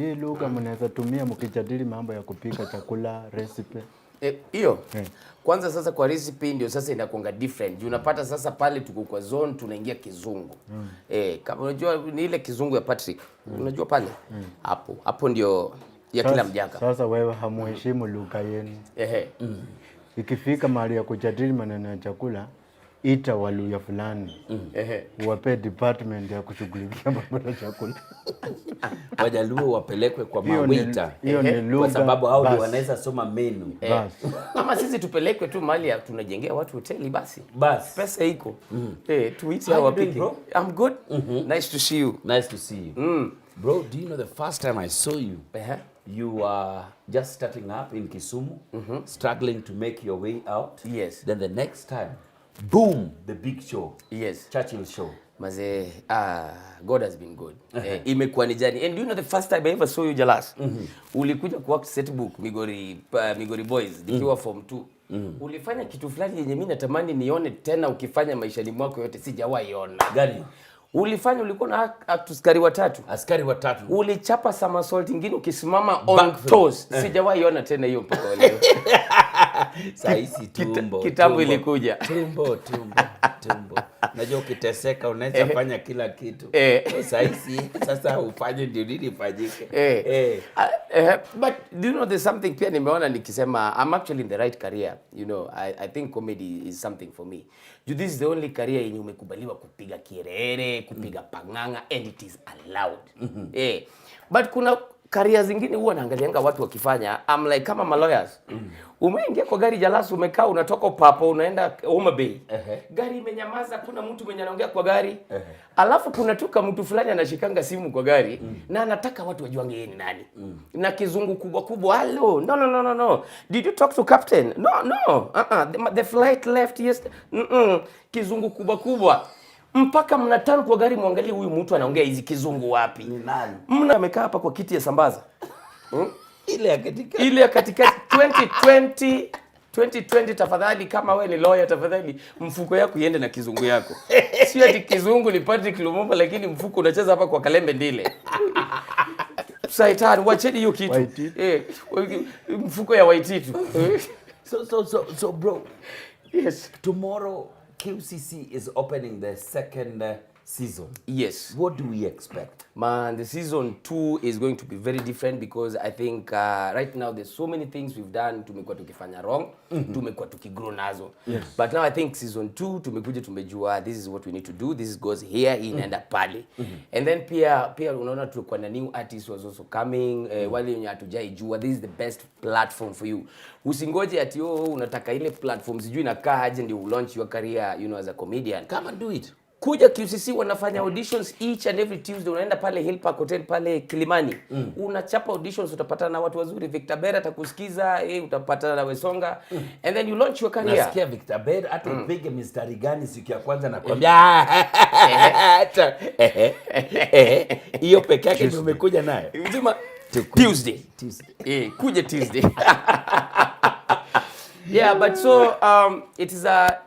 Hii lugha mnaweza tumia mkijadili mambo ya kupika chakula, recipe. Hiyo kwanza sasa kwa recipe ndio sasa inakuanga different. Unapata sasa pale tuko kwa zone tunaingia kizungu. Kama unajua ni ile kizungu ya Patrick. Unajua pale? Hapo ndio ya kila mjaka. Sasa wewe hamuheshimu lugha yenu. Ikifika mahali ya kujadili maneno ya chakula, ita Waluya fulani. Wape department ya kushughulikia mambo ya chakula. Wajaluo wapelekwe kwa mawita. Hiyo ni lugha. Kwa sababu hao ndio wanaweza soma menu. Ama sisi tupelekwe tu mahali tunajengea watu hoteli basi. Pesa iko. Tuite hao wapike. I'm good. Nice to see you. Nice to see you. Bro, do you know the first time I saw you? You were just starting up in Kisumu, struggling to make your way out. Yes. Then the next time, boom, the big show. Yes. Churchill show. Maze, God has been good. Imekuwa ni jani. And do you know the first time I ever saw you, Jalas? Ulikuja kwa setbook Migori Boys, nikiwa form 2. Ulifanya kitu fulani yenye mimi natamani nione tena ukifanya maishani mwako yote, sijawahi ona. Gani? Ulikuwa na askari watatu. Askari watatu. Ulichapa somersault ingine ukisimama on toes. Sijawahi ona tena hiyo mpaka leo. Saisi tumbo. Kitambo ilikuja. Tumbo. Najua ukiteseka unaweza fanya kila kitu. Saisi sasa ufanye ndio nini ifanyike. But do you know there's something pia nimeona nikisema I'm actually in the right career. You know, I think comedy is something for me. This is the only career yenye umekubaliwa kupiga kierere, kupiga panganga, and it is allowed. But kuna career zingine huwa naangalianga watu wakifanya. I'm like kama lawyers. Umeingia kwa gari Jalas, umekaa unatoka Papo unaenda Homa Bay. Gari imenyamaza, kuna mtu mwenye anaongea kwa gari. Alafu kuna tuka mtu fulani anashikanga simu kwa gari na anataka watu wajuange yeye ni nani. Na kizungu kubwa. Hello. No. Did you talk to captain? No. The flight left yesterday. Kizungu kubwa. Mpaka mnataka kwa gari muangalie huyu mtu anaongea hizi kizungu wapi. Ni nani? Amekaa hapa kwa kiti ya sambaza. Ile ya katikati 2020 tafadhali, kama wewe ni lawyer tafadhali mfuko yako iende na kizungu yako. Sio ati kizungu ni Patrick Lumumba lakini mfuko unacheza hapa kwa Kalembe Ndile. Saitani wacheni hiyo kitu. Mfuko ya Waititu. So bro. Yes. Tomorrow QCC is opening the second season. Yes. What do we expect? Man, the season 2 is going to be very different because I think right now there's so many things we've done tumekuwa tukifanya wrong, tumekuwa tukigrow nazo. But now I think season 2 tumekuja tumejua this is what we need to do, this goes here inaenda pale. And then pia unaona tulikuwa na new artists was also coming, wale wenye hatujaijua, this is the best platform for you. Usingoje ati unataka ile platform sijui inakaa aje ndio launch your career, you know, as a comedian. Come and do it. Kuja QCC wanafanya auditions each and every Tuesday. Unaenda pale Hill Park Hotel pale Kilimani. Unachapa auditions, utapatana na watu wazuri. Victor Bera atakusikiza, utapatana na Wesonga. And then you launch your career. Nasikia Victor Bera hata upige mistari gani siku ya kwanza na kwambia hiyo peke yake ndio umekuja nayo. Unasema Tuesday. Kuja Tuesday. Yeah, but so it is a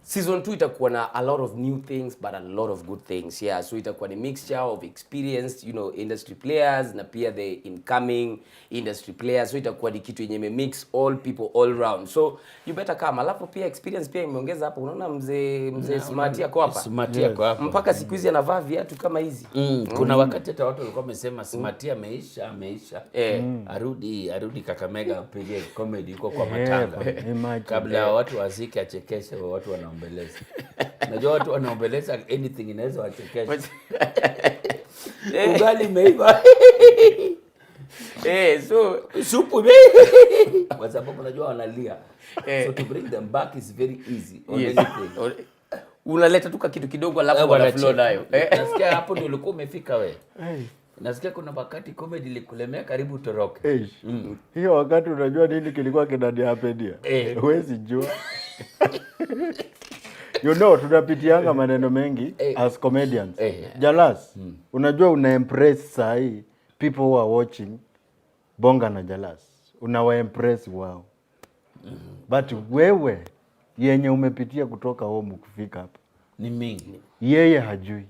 season 2 itakuwa na a lot of new things but a lot of good things. Yeah, so itakuwa ni mixture of experienced, you know, industry players na pia the incoming industry players. So itakuwa ni kitu yenye mix all people all round. So you better come. Alafu pia experience pia imeongeza hapo. Unaona mzee Smarty yako hapa. Smarty yako hapa. Mpaka siku hizi anavaa viatu kama hizi. Kuna wakati hata watu walikuwa wamesema Smarty ameisha. Arudi Kakamega apige comedy huko kwa matanga. Kabla watu wazike achekeshe watu wanaombeleza. Najua watu wanaombeleza anything inaweza wachekesha. Ugali imeiva. So supu kwa sababu unajua wanalia. So to bring them back is very easy on anything. Unaleta tu kitu kidogo alafu wana flow nayo. Nasikia hapo ndio ulikuwa umefika wewe. Nasikia kuna wakati comedy ilikulemea karibu toroke. Hiyo wakati unajua nini kilikuwa kinanihappenia? Huwezi jua. You know, tunapitianga maneno mengi as comedians. Jalas, unajua una-impress sahi people who are watching Bonga na Jalas. Unawa-impress wao. But wewe, yenye umepitia kutoka home kufika hapa ni mingi. Yeye hajui.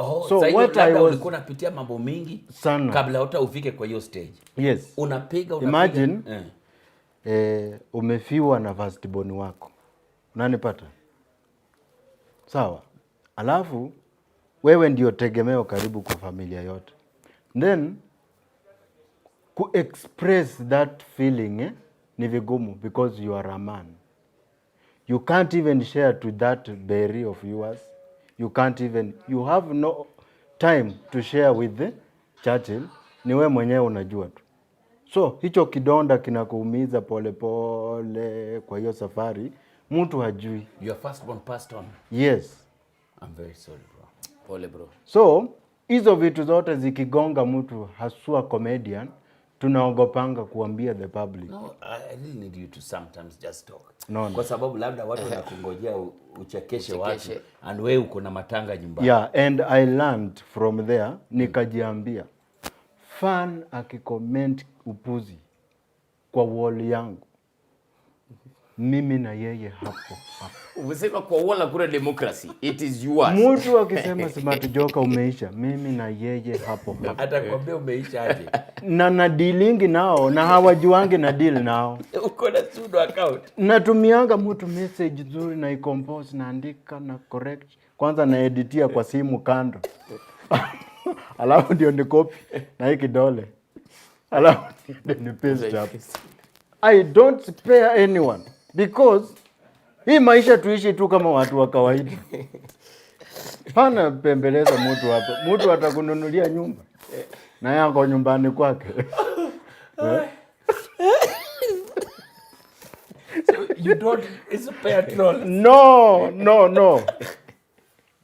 Oh, so what I was ulikuwa unapitia mambo mingi sana kabla hata ufike kwa hiyo stage. Yes. Unapiga Imagine umefiwa na firstborn wako. Unanipata? Sawa. Alafu wewe ndio tegemeo karibu kwa familia yote. Then ku express that feeling ni vigumu because you are a man. You can't even share to that berry of yours. You have no time to share with the Churchill. Ni wewe mwenyewe unajua tu. So hicho kidonda kinakuumiza pole pole kwa hiyo safari, mtu hajui. Your firstborn passed on. Yes. I'm very sorry, bro. Pole bro. So hizo vitu zote zikigonga mtu, haswa comedian, tunaogopanga kuambia the public. No, I really need you to sometimes just talk. No. Kwa sababu labda watu wanakungojea uchekeshe watu and wewe uko na matanga nyumbani. Yeah, and I learned from there, nikajiambia fan akicomment upuzi kwa wall yangu, mimi na yeye hapo. Umesema kwa wala kuna democracy. It is yours. Mtu akisema smart joker umeisha, mimi na yeye hapo. Atakwambia umeisha aje. Na dealing nao na hawajuangi na deal nao. Uko na sudo account. Natumianga mtu message nzuri na i-compose naandika na correct. Kwanza na editia kwa simu kando. Alafu ndio ni copy na hii kidole. Alafu ni paste hapo. I don't spare anyone because hii maisha tuishi tu kama watu wa kawaida. Hana pembeleza mtu hapa. Mtu atakununulia nyumba. Na yako nyumbani kwake. So you don't spare troll. No.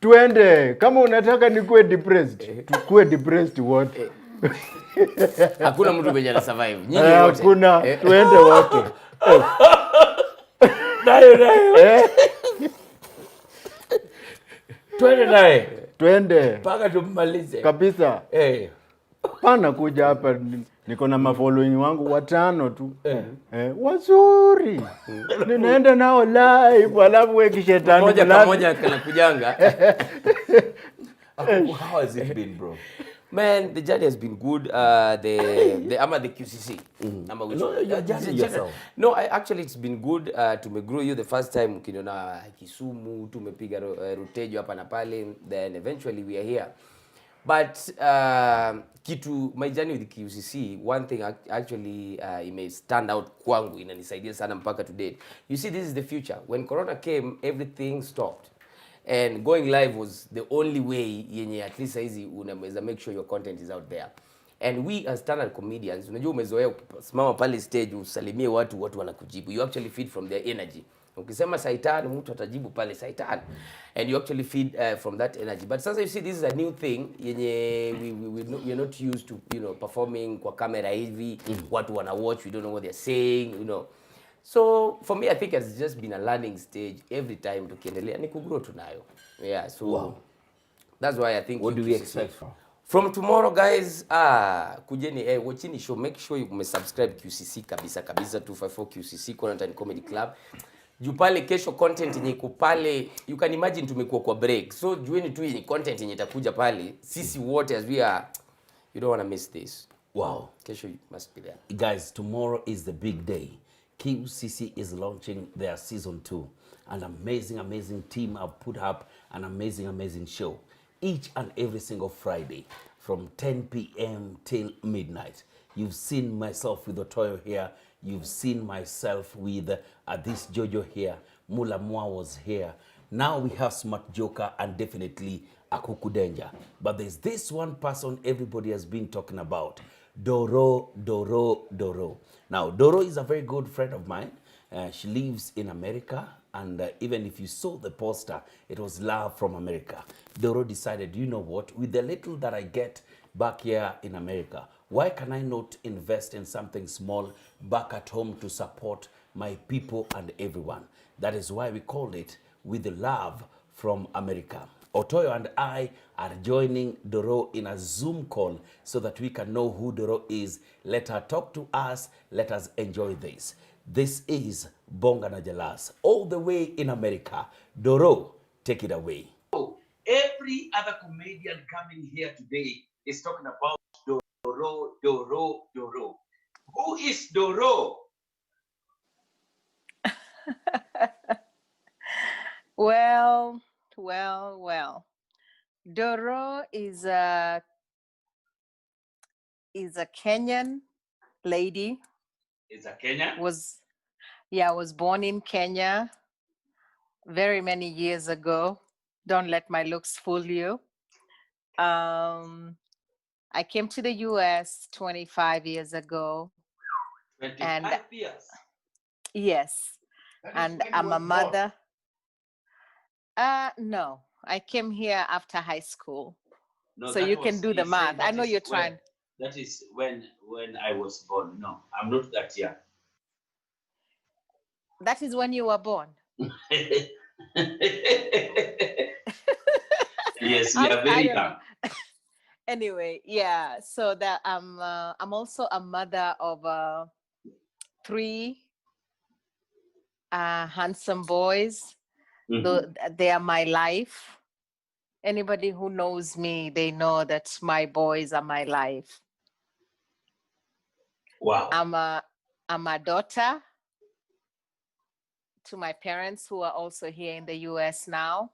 Tuende. Kama unataka nikuwe depressed, tukue depressed wote. Hakuna mtu mwenye ana survive. Nyinyi wote. Hakuna. Tuende wote. Nayo. Twende naye. Twende. Paka tumalize. Kabisa. Pana kuja hapa niko na mafollowing wangu 5 tu. Wazuri. Ninaenda nao live alafu wewe kishetani pamoja kana kujanga. How has it been, bro? Man, the journey has been good. The QCC. No, actually it's been good. Tumegrow you the first time ukiniona Kisumu, tumepiga rotejo hapa na pale, then eventually we are here. But my journey with the QCC, one thing actually it may stand out kwangu, inanisaidia sana mpaka today. You see, this is the future. When Corona came, everything stopped. And going live was the only way yenye at least hizi unaweza make sure your content is out there. And we as stand-up comedians, unajua umezoea ukisimama pale stage usalimie watu wanakujibu. You actually feed from their energy. Ukisema Saitan, mtu atajibu pale Saitan. And you actually feed from that energy. But sasa you see, this is a new thing yenye we're not used to, performing kwa camera hivi, watu wana watch, we don't know what they're saying, So for me, I think it's just been a learning stage every time tukiendelea ni kugrow tunayo. Yeah, so that's why I think. What do we expect from tomorrow, guys? Kujeni watchini show. Make sure you subscribe QCC kabisa 254 QCC Quarantine Comedy Club. Juu pale kesho content yenye iko pale, you can imagine tumekuwa kwa break. So jueni tu yenye content yenye itakuja pale. Sisi wote as we are, you don't want to miss this. Wow. Kesho you must be there. Guys, tomorrow is the big day. QCC is launching their season 2. An amazing team have put up an amazing show. Each and every single Friday from 10 p.m. till midnight. You've seen myself with Otoyo here. You've seen myself with this Jojo here. Mula Mwa was here. Now we have Smart Joker and definitely Akuku Danger. But there's this one person everybody has been talking about. Doro. Now, Doro is a very good friend of mine. She lives in America. And even if you saw the poster, it was love from America. Doro decided, you know what? With the little that I get back here in America, why can I not invest in something small back at home to support my people and everyone? That is why we called it With the Love from America. Otoyo and I are joining Doro in a Zoom call so that we can know who Doro is. Let her talk to us. Let us enjoy this. This is Bonga na Jalas, all the way in America. Doro, take it away. Every every other comedian coming here today is talking about Doro, Doro, Doro. Who is Doro? Well, well. Doro is a Kenyan lady. Is a Kenya? Was born in Kenya very many years ago. Don't let my looks fool you. I came to the US 25 years ago. 25 years. Yes. And I'm a mother. No, I came here after high school. No, so you can do the math. I know you're trying. That is when I was born. No, I'm not that young. That is when you were born. Yes, we are very young. Anyway, yeah. So that I'm also a mother of 3 handsome boys. They are my life. Anybody who knows me, they know that my boys are my life. Wow. I'm a daughter to my parents who are also here in the US now.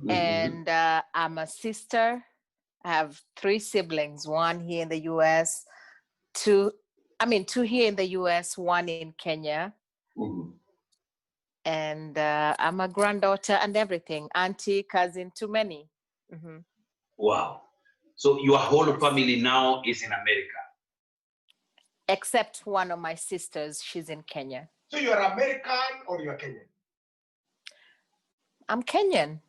And I'm a sister. I have 3 siblings, 1 here in the US, 2 here in the US, 1 in Kenya. And I'm a granddaughter and everything, auntie, cousin, too many. Wow. So your whole family now is in America? Except one of my sisters, she's in Kenya. So you're American or you're Kenyan? I'm Kenyan.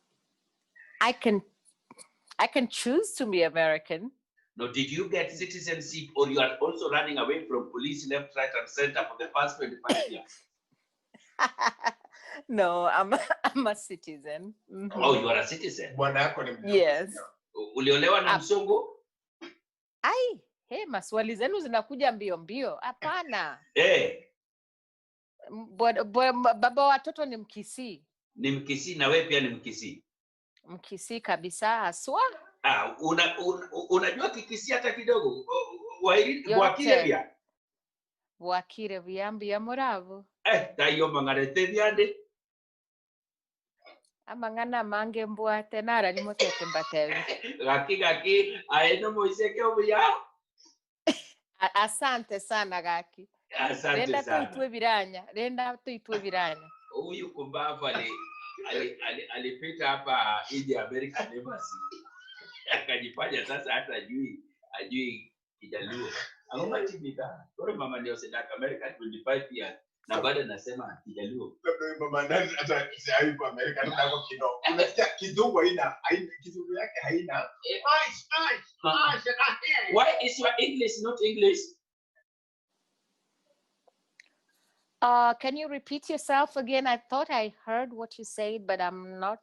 I can choose to be American. No, did you get citizenship or you are also running away from police left, right, and center for the past 25 years? No, I'm a citizen. Oh, you are a citizen? Yes. Uliolewa na mzungu? Ai, hey, maswali zenu zinakuja mbio mbio. Hapana. Baba watoto ni Mkisii. Ni Mkisii na wewe pia ni Mkisii? Mkisii kabisa haswa. Unajua Kikisii hata kidogo? Wakire bia? Wakire viambi ya muravu. Tayo mangarete biande? Amangana mange mbwate nara ni motete mbatevi. Gaki, aeno moiseke obuya? Asante sana Gaki. Asante sana. Renda tuitwe biranya. Huyu kumbavu alipita hapa Idi American Embassy. Akajifanya sasa hata ajui Kijaluo. Angomatimika. Kwa mama ndio sedaka America 25 years na bado nasema Kijaluo. Mama nani hata hayuko America ndio kidogo. Unasikia kidogo haina kidogo yake haina. Why is your English not English? Can you repeat yourself again? I thought I heard what you said, but I'm not.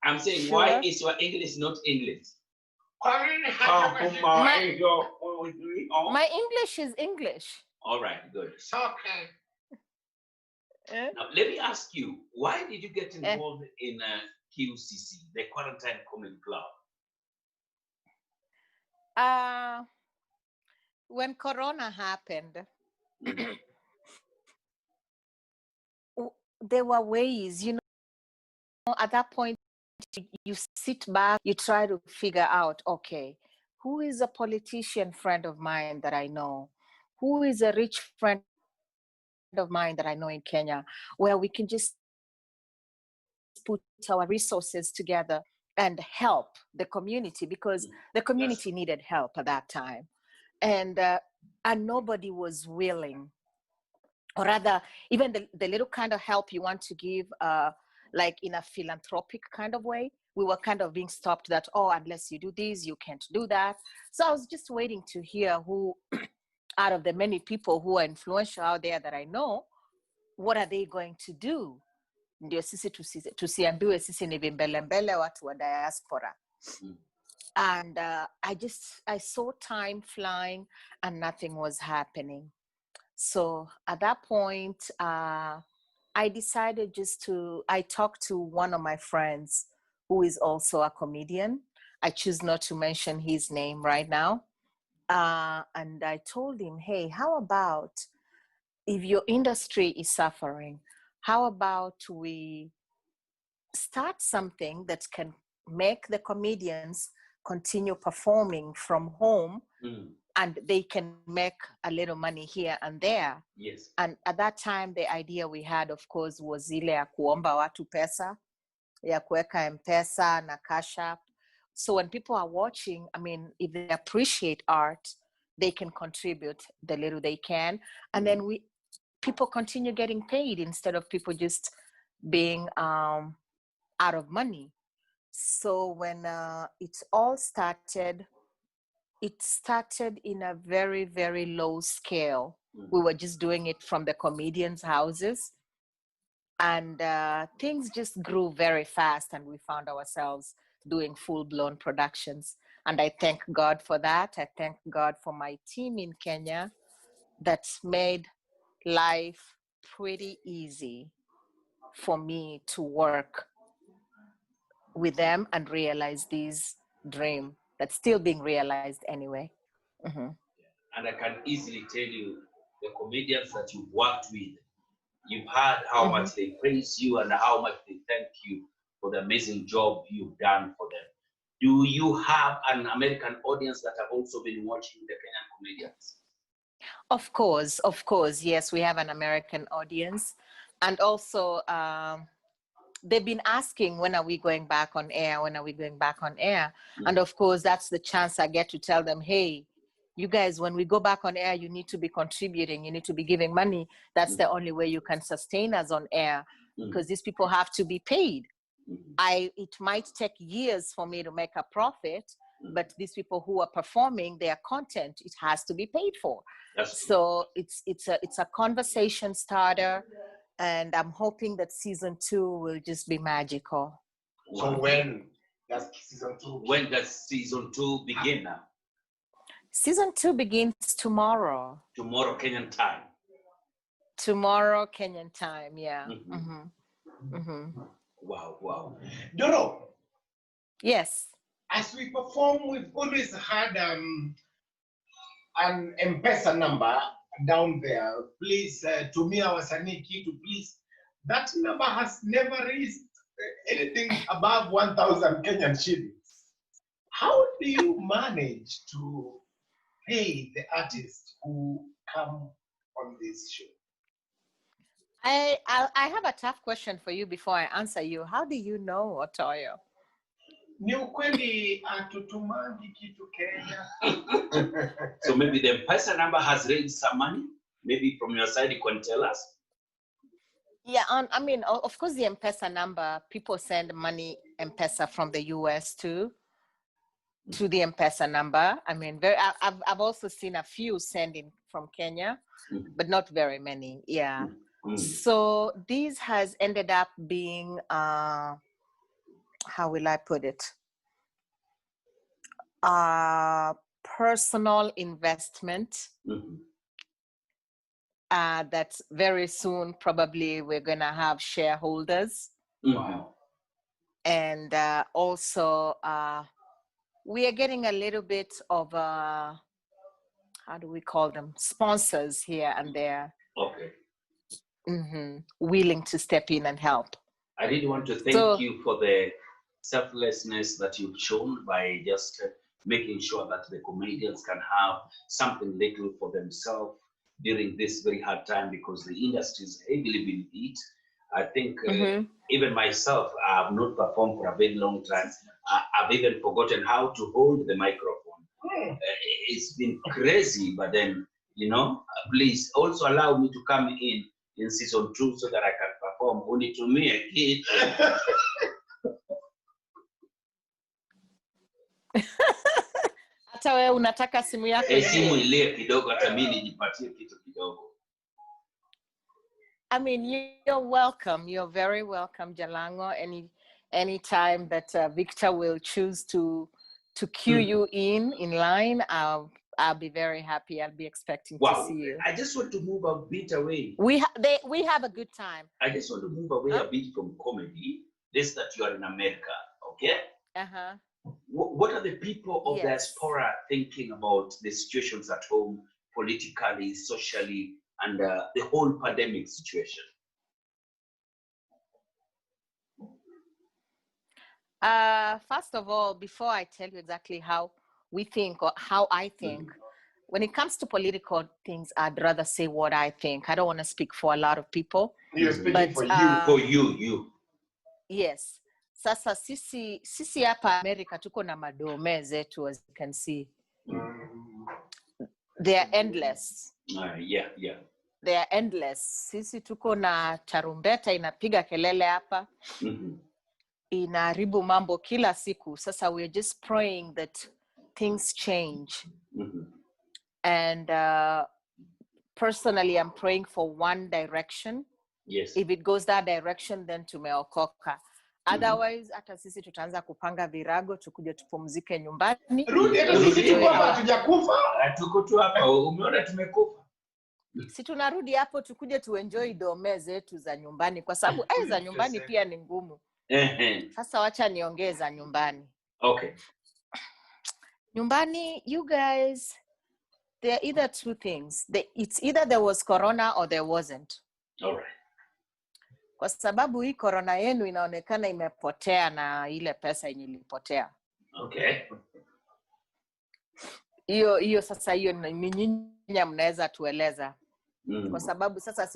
I'm saying, sure. Why is your English not English? My English is English. All right, good. Okay. Now, let me ask you, why did you get involved in QCC, the Quarantine Comedy Club? When Corona happened, there were ways, at that point, you sit back, you try to figure out, okay, who is a politician friend of mine that I know? Who is a rich friend of mine that I know in Kenya, where we can just put our resources together and help the community, because the community needed help at that time. And nobody was willing, or rather, even the little kind of help you want to give, like in a philanthropic kind of way, we were kind of being stopped that, unless you do this, you can't do that. So I was just waiting to hear who, out of the many people who are influential out there that I know, what are they going to do? Ndio sisi tusiambiwe sisi ni vimbelembele watu wa diaspora. And I saw time flying and nothing was happening. So at that point, I decided I talked to one of my friends who is also a comedian. I choose not to mention his name right now. And I told him, hey, how about if your industry is suffering, how about we start something that can make the comedians continue performing from home, and they can make a little money here and there. Yes. And at that time, the idea we had, of course, was ile ya kuomba watu pesa, ya kuweka M-Pesa na Cash App. So when people are watching, I mean, if they appreciate art, they can contribute the little they can. And then people continue getting paid instead of people just being out of money. So when it all started, it started in a very, very low scale. We were just doing it from the comedians' houses. And things just grew very fast, and we found ourselves doing full-blown productions. And I thank God for that. I thank God for my team in Kenya that's made life pretty easy for me to work with them and realize this dream that's still being realized anyway. And I can easily tell you, the comedians that you've worked with, you've heard how much they praise you and how much they thank you for the amazing job you've done for them. Do you have an American audience that have also been watching the Kenyan comedians? Of course, yes, we have an American audience. And also, they've been asking, when are we going back on air? When are we going back on air? And of course, that's the chance I get to tell them, hey, you guys, when we go back on air, you need to be contributing. You need to be giving money. That's the only way you can sustain us on air, because these people have to be paid. It might take years for me to make a profit, but these people who are performing their content, it has to be paid for. So it's a conversation starter, and I'm hoping that season 2 will just be magical. So when does season 2 begin now? Season 2 begins tomorrow. Tomorrow, Kenyan time. Tomorrow, Kenyan time, yeah. Wow. Doro. Yes. As we perform, we've always had an M-Pesa number down there. Please, to me, our Saniki, to please. That number has never reached anything above 1,000 Kenyan shillings. How do you manage to pay the artists who come on this show? I have a tough question for you before I answer you. How do you know, Otoyo? Ni ukweli atutumangi kitu Kenya. So maybe the M-Pesa number has raised some money. Maybe from your side, you can tell us. Yeah, I mean, of course, the M-Pesa number, people send money M-Pesa from the US to the M-Pesa number. I mean, I've also seen a few sending from Kenya, but not very many. Yeah. So this has ended up being, how will I put it? Personal investment. That very soon probably we're gonna have shareholders. Wow. And also we are getting a little bit of how do we call them, sponsors here and there. Okay. Willing to step in and help. I really want to thank you for the selflessness that you've shown by just making sure that the comedians can have something little for themselves during this very hard time, because the industry is heavily been hit. I think even myself, I have not performed for a very long time. I've even forgotten how to hold the microphone. It's been crazy, but then, please also allow me to come in season 2 so that I can perform only to me a kid. Hata wewe unataka simu yako simu ile kidogo, hata mimi nijipatie kitu kidogo. I mean, you're welcome. You're very welcome, Jalango. Anytime that Victor will choose to cue you in line, I'll be very happy. I'll be expecting to see you. I just want to move a bit away. We have a good time. I just want to move away a bit from comedy. This that you are in America. Okay. Uh-huh. What are the people of Yes. diaspora thinking about the situations at home, politically, socially, and the whole pandemic situation? First of all, before I tell you exactly how we think or how I think, when it comes to political things, I'd rather say what I think. I don't want to speak for a lot of people. You're speaking But, for you. For you. Yes. Sasa sisi hapa America tuko na madome zetu, as you can see. They are endless. Yeah. They are endless. Sisi tuko na tarumbeta inapiga kelele hapa. Inaharibu mambo kila siku. Sasa we're just praying that things change. And personally, I'm praying for one direction. Yes. If it goes that direction, then tumeokoka. Otherwise, hata sisi tutaanza kupanga virago tukuje tupumzike nyumbani. Rudi, hata sisi tuko hapa hatujakufa. Tuko tu hapa, umeona tumekufa. Si tunarudi hapo tukuje tuenjoy dome zetu za nyumbani kwa sababu za nyumbani pia ni ngumu. Sasa wacha niongee za nyumbani. Okay. Nyumbani, you guys, there are either two things. It's either there was corona or there wasn't. All right. Kwa sababu hii corona yenu inaonekana imepotea na ile pesa yenye ilipotea. Okay. Hiyo sasa hiyo ni nyinyi mnaweza tueleza. Kwa sababu sasa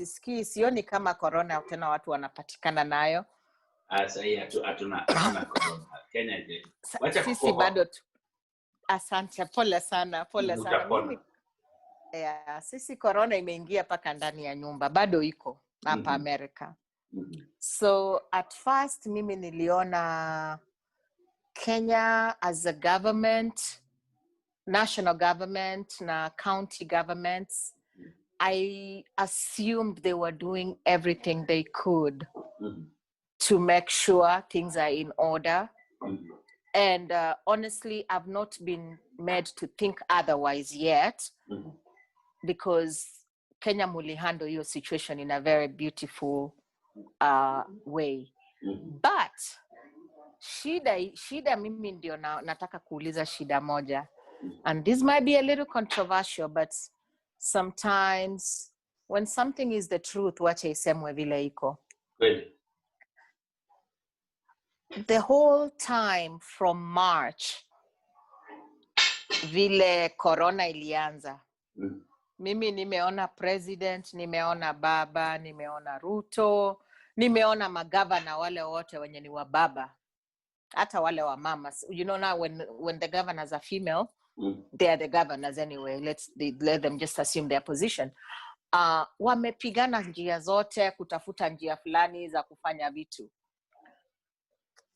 sioni kama corona tena watu wanapatikana nayo. Sasa hii hatuna corona. Kenya je. Wacha sisi bado asante, pole sana. Mimi sisi corona imeingia paka ndani ya nyumba, bado iko hapa America. So at first mimi niliona Kenya as a government, national government na county governments, I assumed they were doing everything they could to make sure things are in order. And honestly, I've not been made to think otherwise yet, because Kenya muli handle your situation in a very beautiful way. But shida mimi ndio nataka kuuliza shida moja. And this might be a little controversial, but sometimes when something is the truth, wacha isemwe vile iko. Really? The whole time from March, vile corona ilianza, mimi nimeona president, nimeona baba, nimeona Ruto, nimeona magavana wale wote wenye ni wa baba, hata wale wa mama. You know, now when the governors are female, they are the governors anyway. Let them just assume their position. Wamepigana njia zote kutafuta njia fulani za kufanya vitu.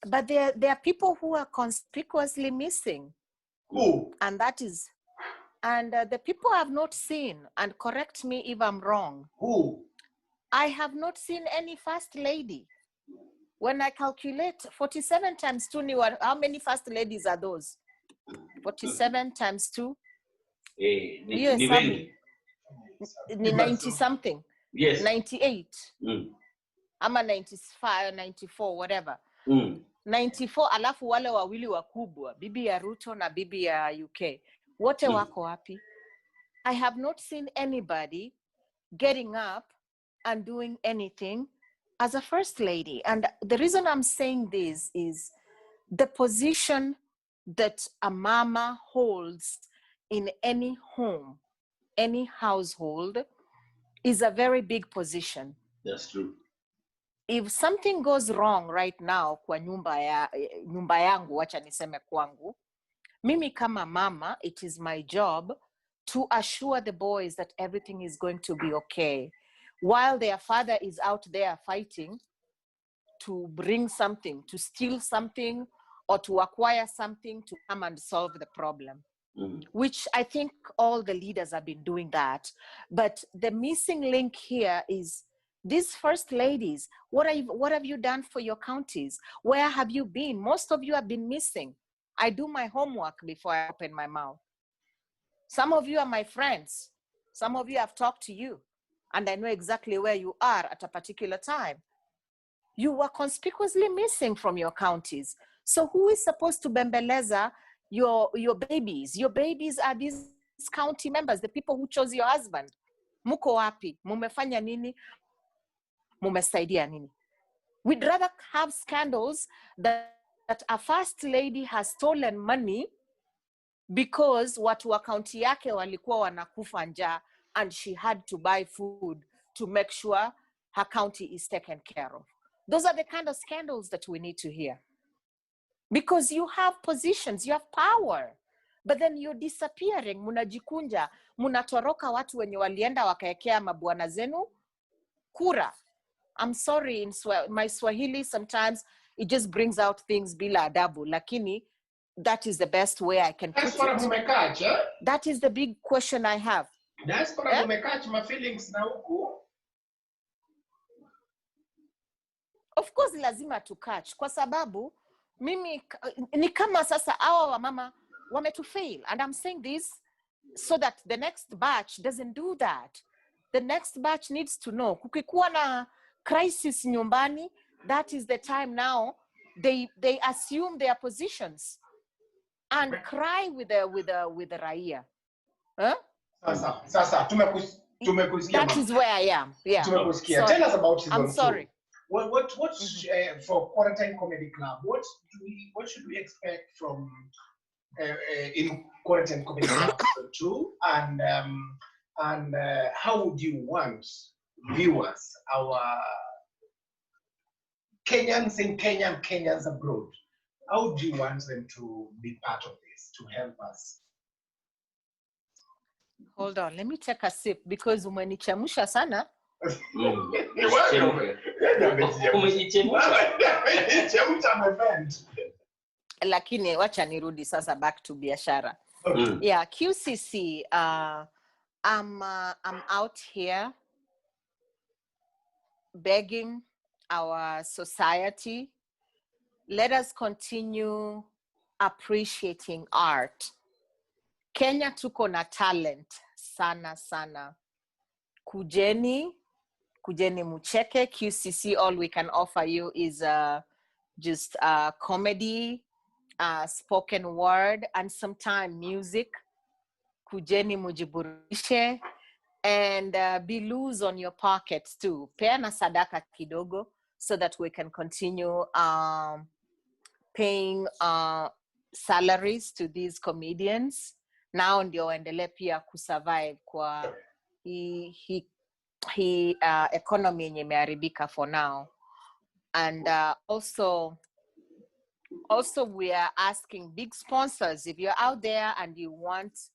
But there are people who are conspicuously missing. Who? And the people I have not seen, and correct me if I'm wrong. Who? I have not seen any first lady. When I calculate 47 times 2, how many first ladies are those? 47 times 2? Ni 90 something. Yes. 98. Ama 95, 94, whatever. 94, alafu wale wawili wakubwa, bibi ya Ruto na bibi ya UK. Wote wako wapi? I have not seen anybody getting up and doing anything as a first lady. And the reason I'm saying this is the position that a mama holds in any home, any household, is a very big position. That's true. If something goes wrong right now kwa nyumba yangu, wacha niseme kwangu, mimi kama mama, it is my job to assure the boys that everything is going to be okay, while their father is out there fighting to bring something, to steal something, or to acquire something to come and solve the problem. Which I think all the leaders have been doing that. But the missing link here is these first ladies. What have you done for your counties? Where have you been? Most of you have been missing. I do my homework before I open my mouth. Some of you are my friends. Some of you have talked to you, and I know exactly where you are at a particular time. You were conspicuously missing from your counties. So who is supposed to bembeleza your babies? Your babies are these county members, the people who chose your husband. Muko wapi? Mumefanya nini? Mumesaidia nini? We'd rather have scandals that a first lady has stolen money because watu wa county yake walikuwa wanakufa njaa and she had to buy food to make sure her county is taken care of. Those are the kind of scandals that we need to hear. Because you have positions, you have power, but then you're disappearing. Munajikunja, munatoroka watu wenye walienda wakaekea mabwana zenu kura. I'm sorry, in my Swahili sometimes it just brings out things bila adabu, lakini that is the best way I can put it. That is the big question I have. My feelings na huku. Of course lazima to catch kwa sababu mimi ni kama sasa hawa wamama wametu fail, and I'm saying this so that the next batch doesn't do that. The next batch needs to know kukikuwa na crisis nyumbani, that is the time now they assume their positions and cry with the raia. Huh? Sasa tumekusikia. That is where I am. Yeah. Tumekusikia. Tell us about season 2. I'm sorry. What's for Quarantine Comedy Club? What should we expect from in Quarantine Comedy Club season 2? And how would you want viewers, our Kenyans in Kenya and Kenyans abroad, how would you want them to be part of this, to help us? Hold on, let me take a sip because umenichemusha sana. Lakini wacha nirudi sasa back to biashara. Yeah, QCC, I'm out here begging our society, let us continue appreciating art. Kenya tuko na talent sana sana. Kujeni mucheke. QCC, all we can offer you is just comedy, spoken word, and sometimes music. Kujeni mujiburishe, and be loose on your pockets too. Peana sadaka kidogo so that we can continue paying salaries to these comedians. Now ndio waendelee pia kusurvive kwa hii economy yenye imeharibika for now. And also we are asking big sponsors, if you're out there and you want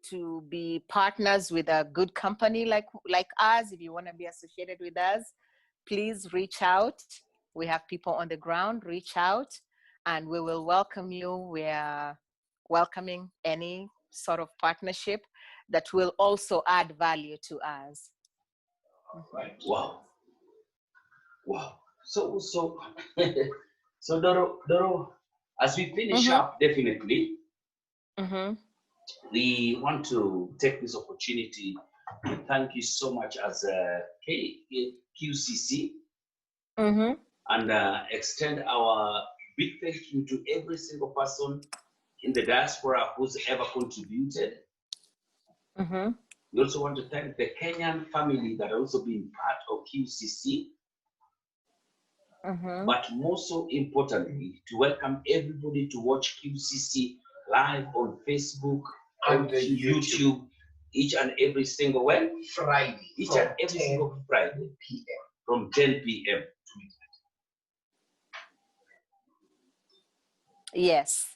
to be partners with a good company like us, if you want to be associated with us, please reach out. We have people on the ground. Reach out and we will welcome you. We are welcoming any sort of partnership that will also add value to us. Right. Wow. So Doro, as we finish up, definitely, we want to take this opportunity to thank you so much as QCC, and extend our big thank you to every single person in the diaspora who's ever contributed. We also want to thank the Kenyan family that also been part of QCC. But more so importantly, to welcome everybody to watch QCC live on Facebook and YouTube each and every single Friday. Each and every single Friday p.m. from 10 p.m. Yes.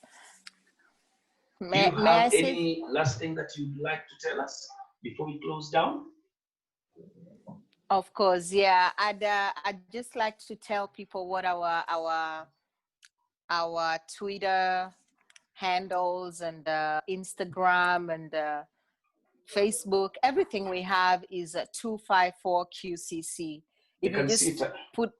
May I say any last thing that you'd like to tell us before we close down? Of course, yeah. I'd just like to tell people what our Twitter handles and Instagram and Facebook, everything we have is 254 QCC. If you just put,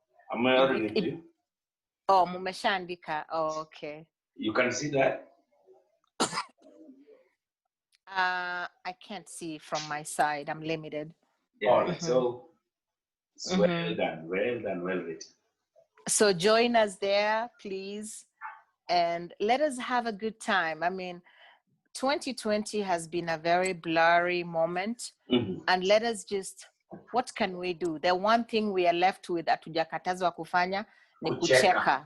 oh, mumeshaandika. Oh, okay. You can see that. I can't see from my side. I'm limited. Yeah. All right. So well done. Well written. So join us there, please. and let us have a good time. I mean, 2020 has been a very blurry moment, and let us just, what can we do? The one thing we are left with hatujakatazwa kufanya ni kucheka.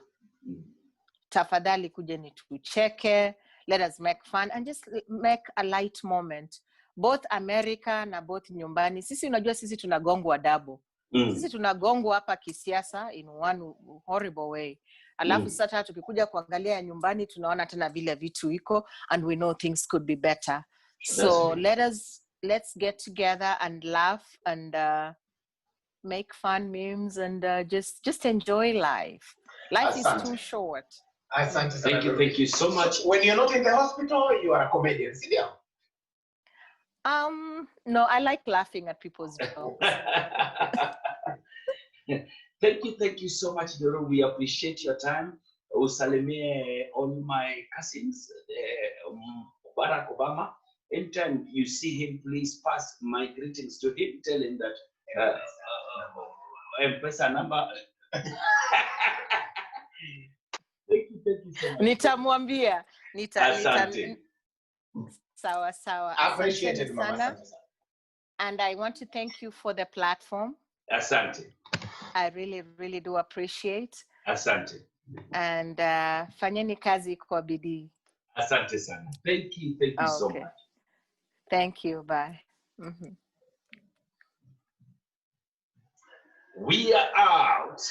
Tafadhali kujeni tucheke. Let us make fun and just make a light moment. Both America na both nyumbani. Sisi unajua sisi tunagongwa double. Sisi tunagongwa hapa kisiasa in one horrible way. Alafu sasa tukikuja kuangalia nyumbani tunaona tena vile vitu iko, and we know things could be better. So let's get together and laugh and make fun memes and just enjoy life. Life is too short. Thank you so much. When you're not in the hospital, you are a comedian. Sit down. No, I like laughing at people's jokes. Thank you so much, Doro. We appreciate your time. Usalimie all my cousins, Barack Obama. Anytime you see him, please pass my greetings to him. Tell him that M-Pesa number. Thank you so much. Nitamwambia. Asante. Sawa. Appreciated, Mama. And I want to thank you for the platform. Asante. I really, really do appreciate. Asante. And fanyeni kazi kwa bidii. Asante sana. Thank you so much. Thank you. Bye. We are out.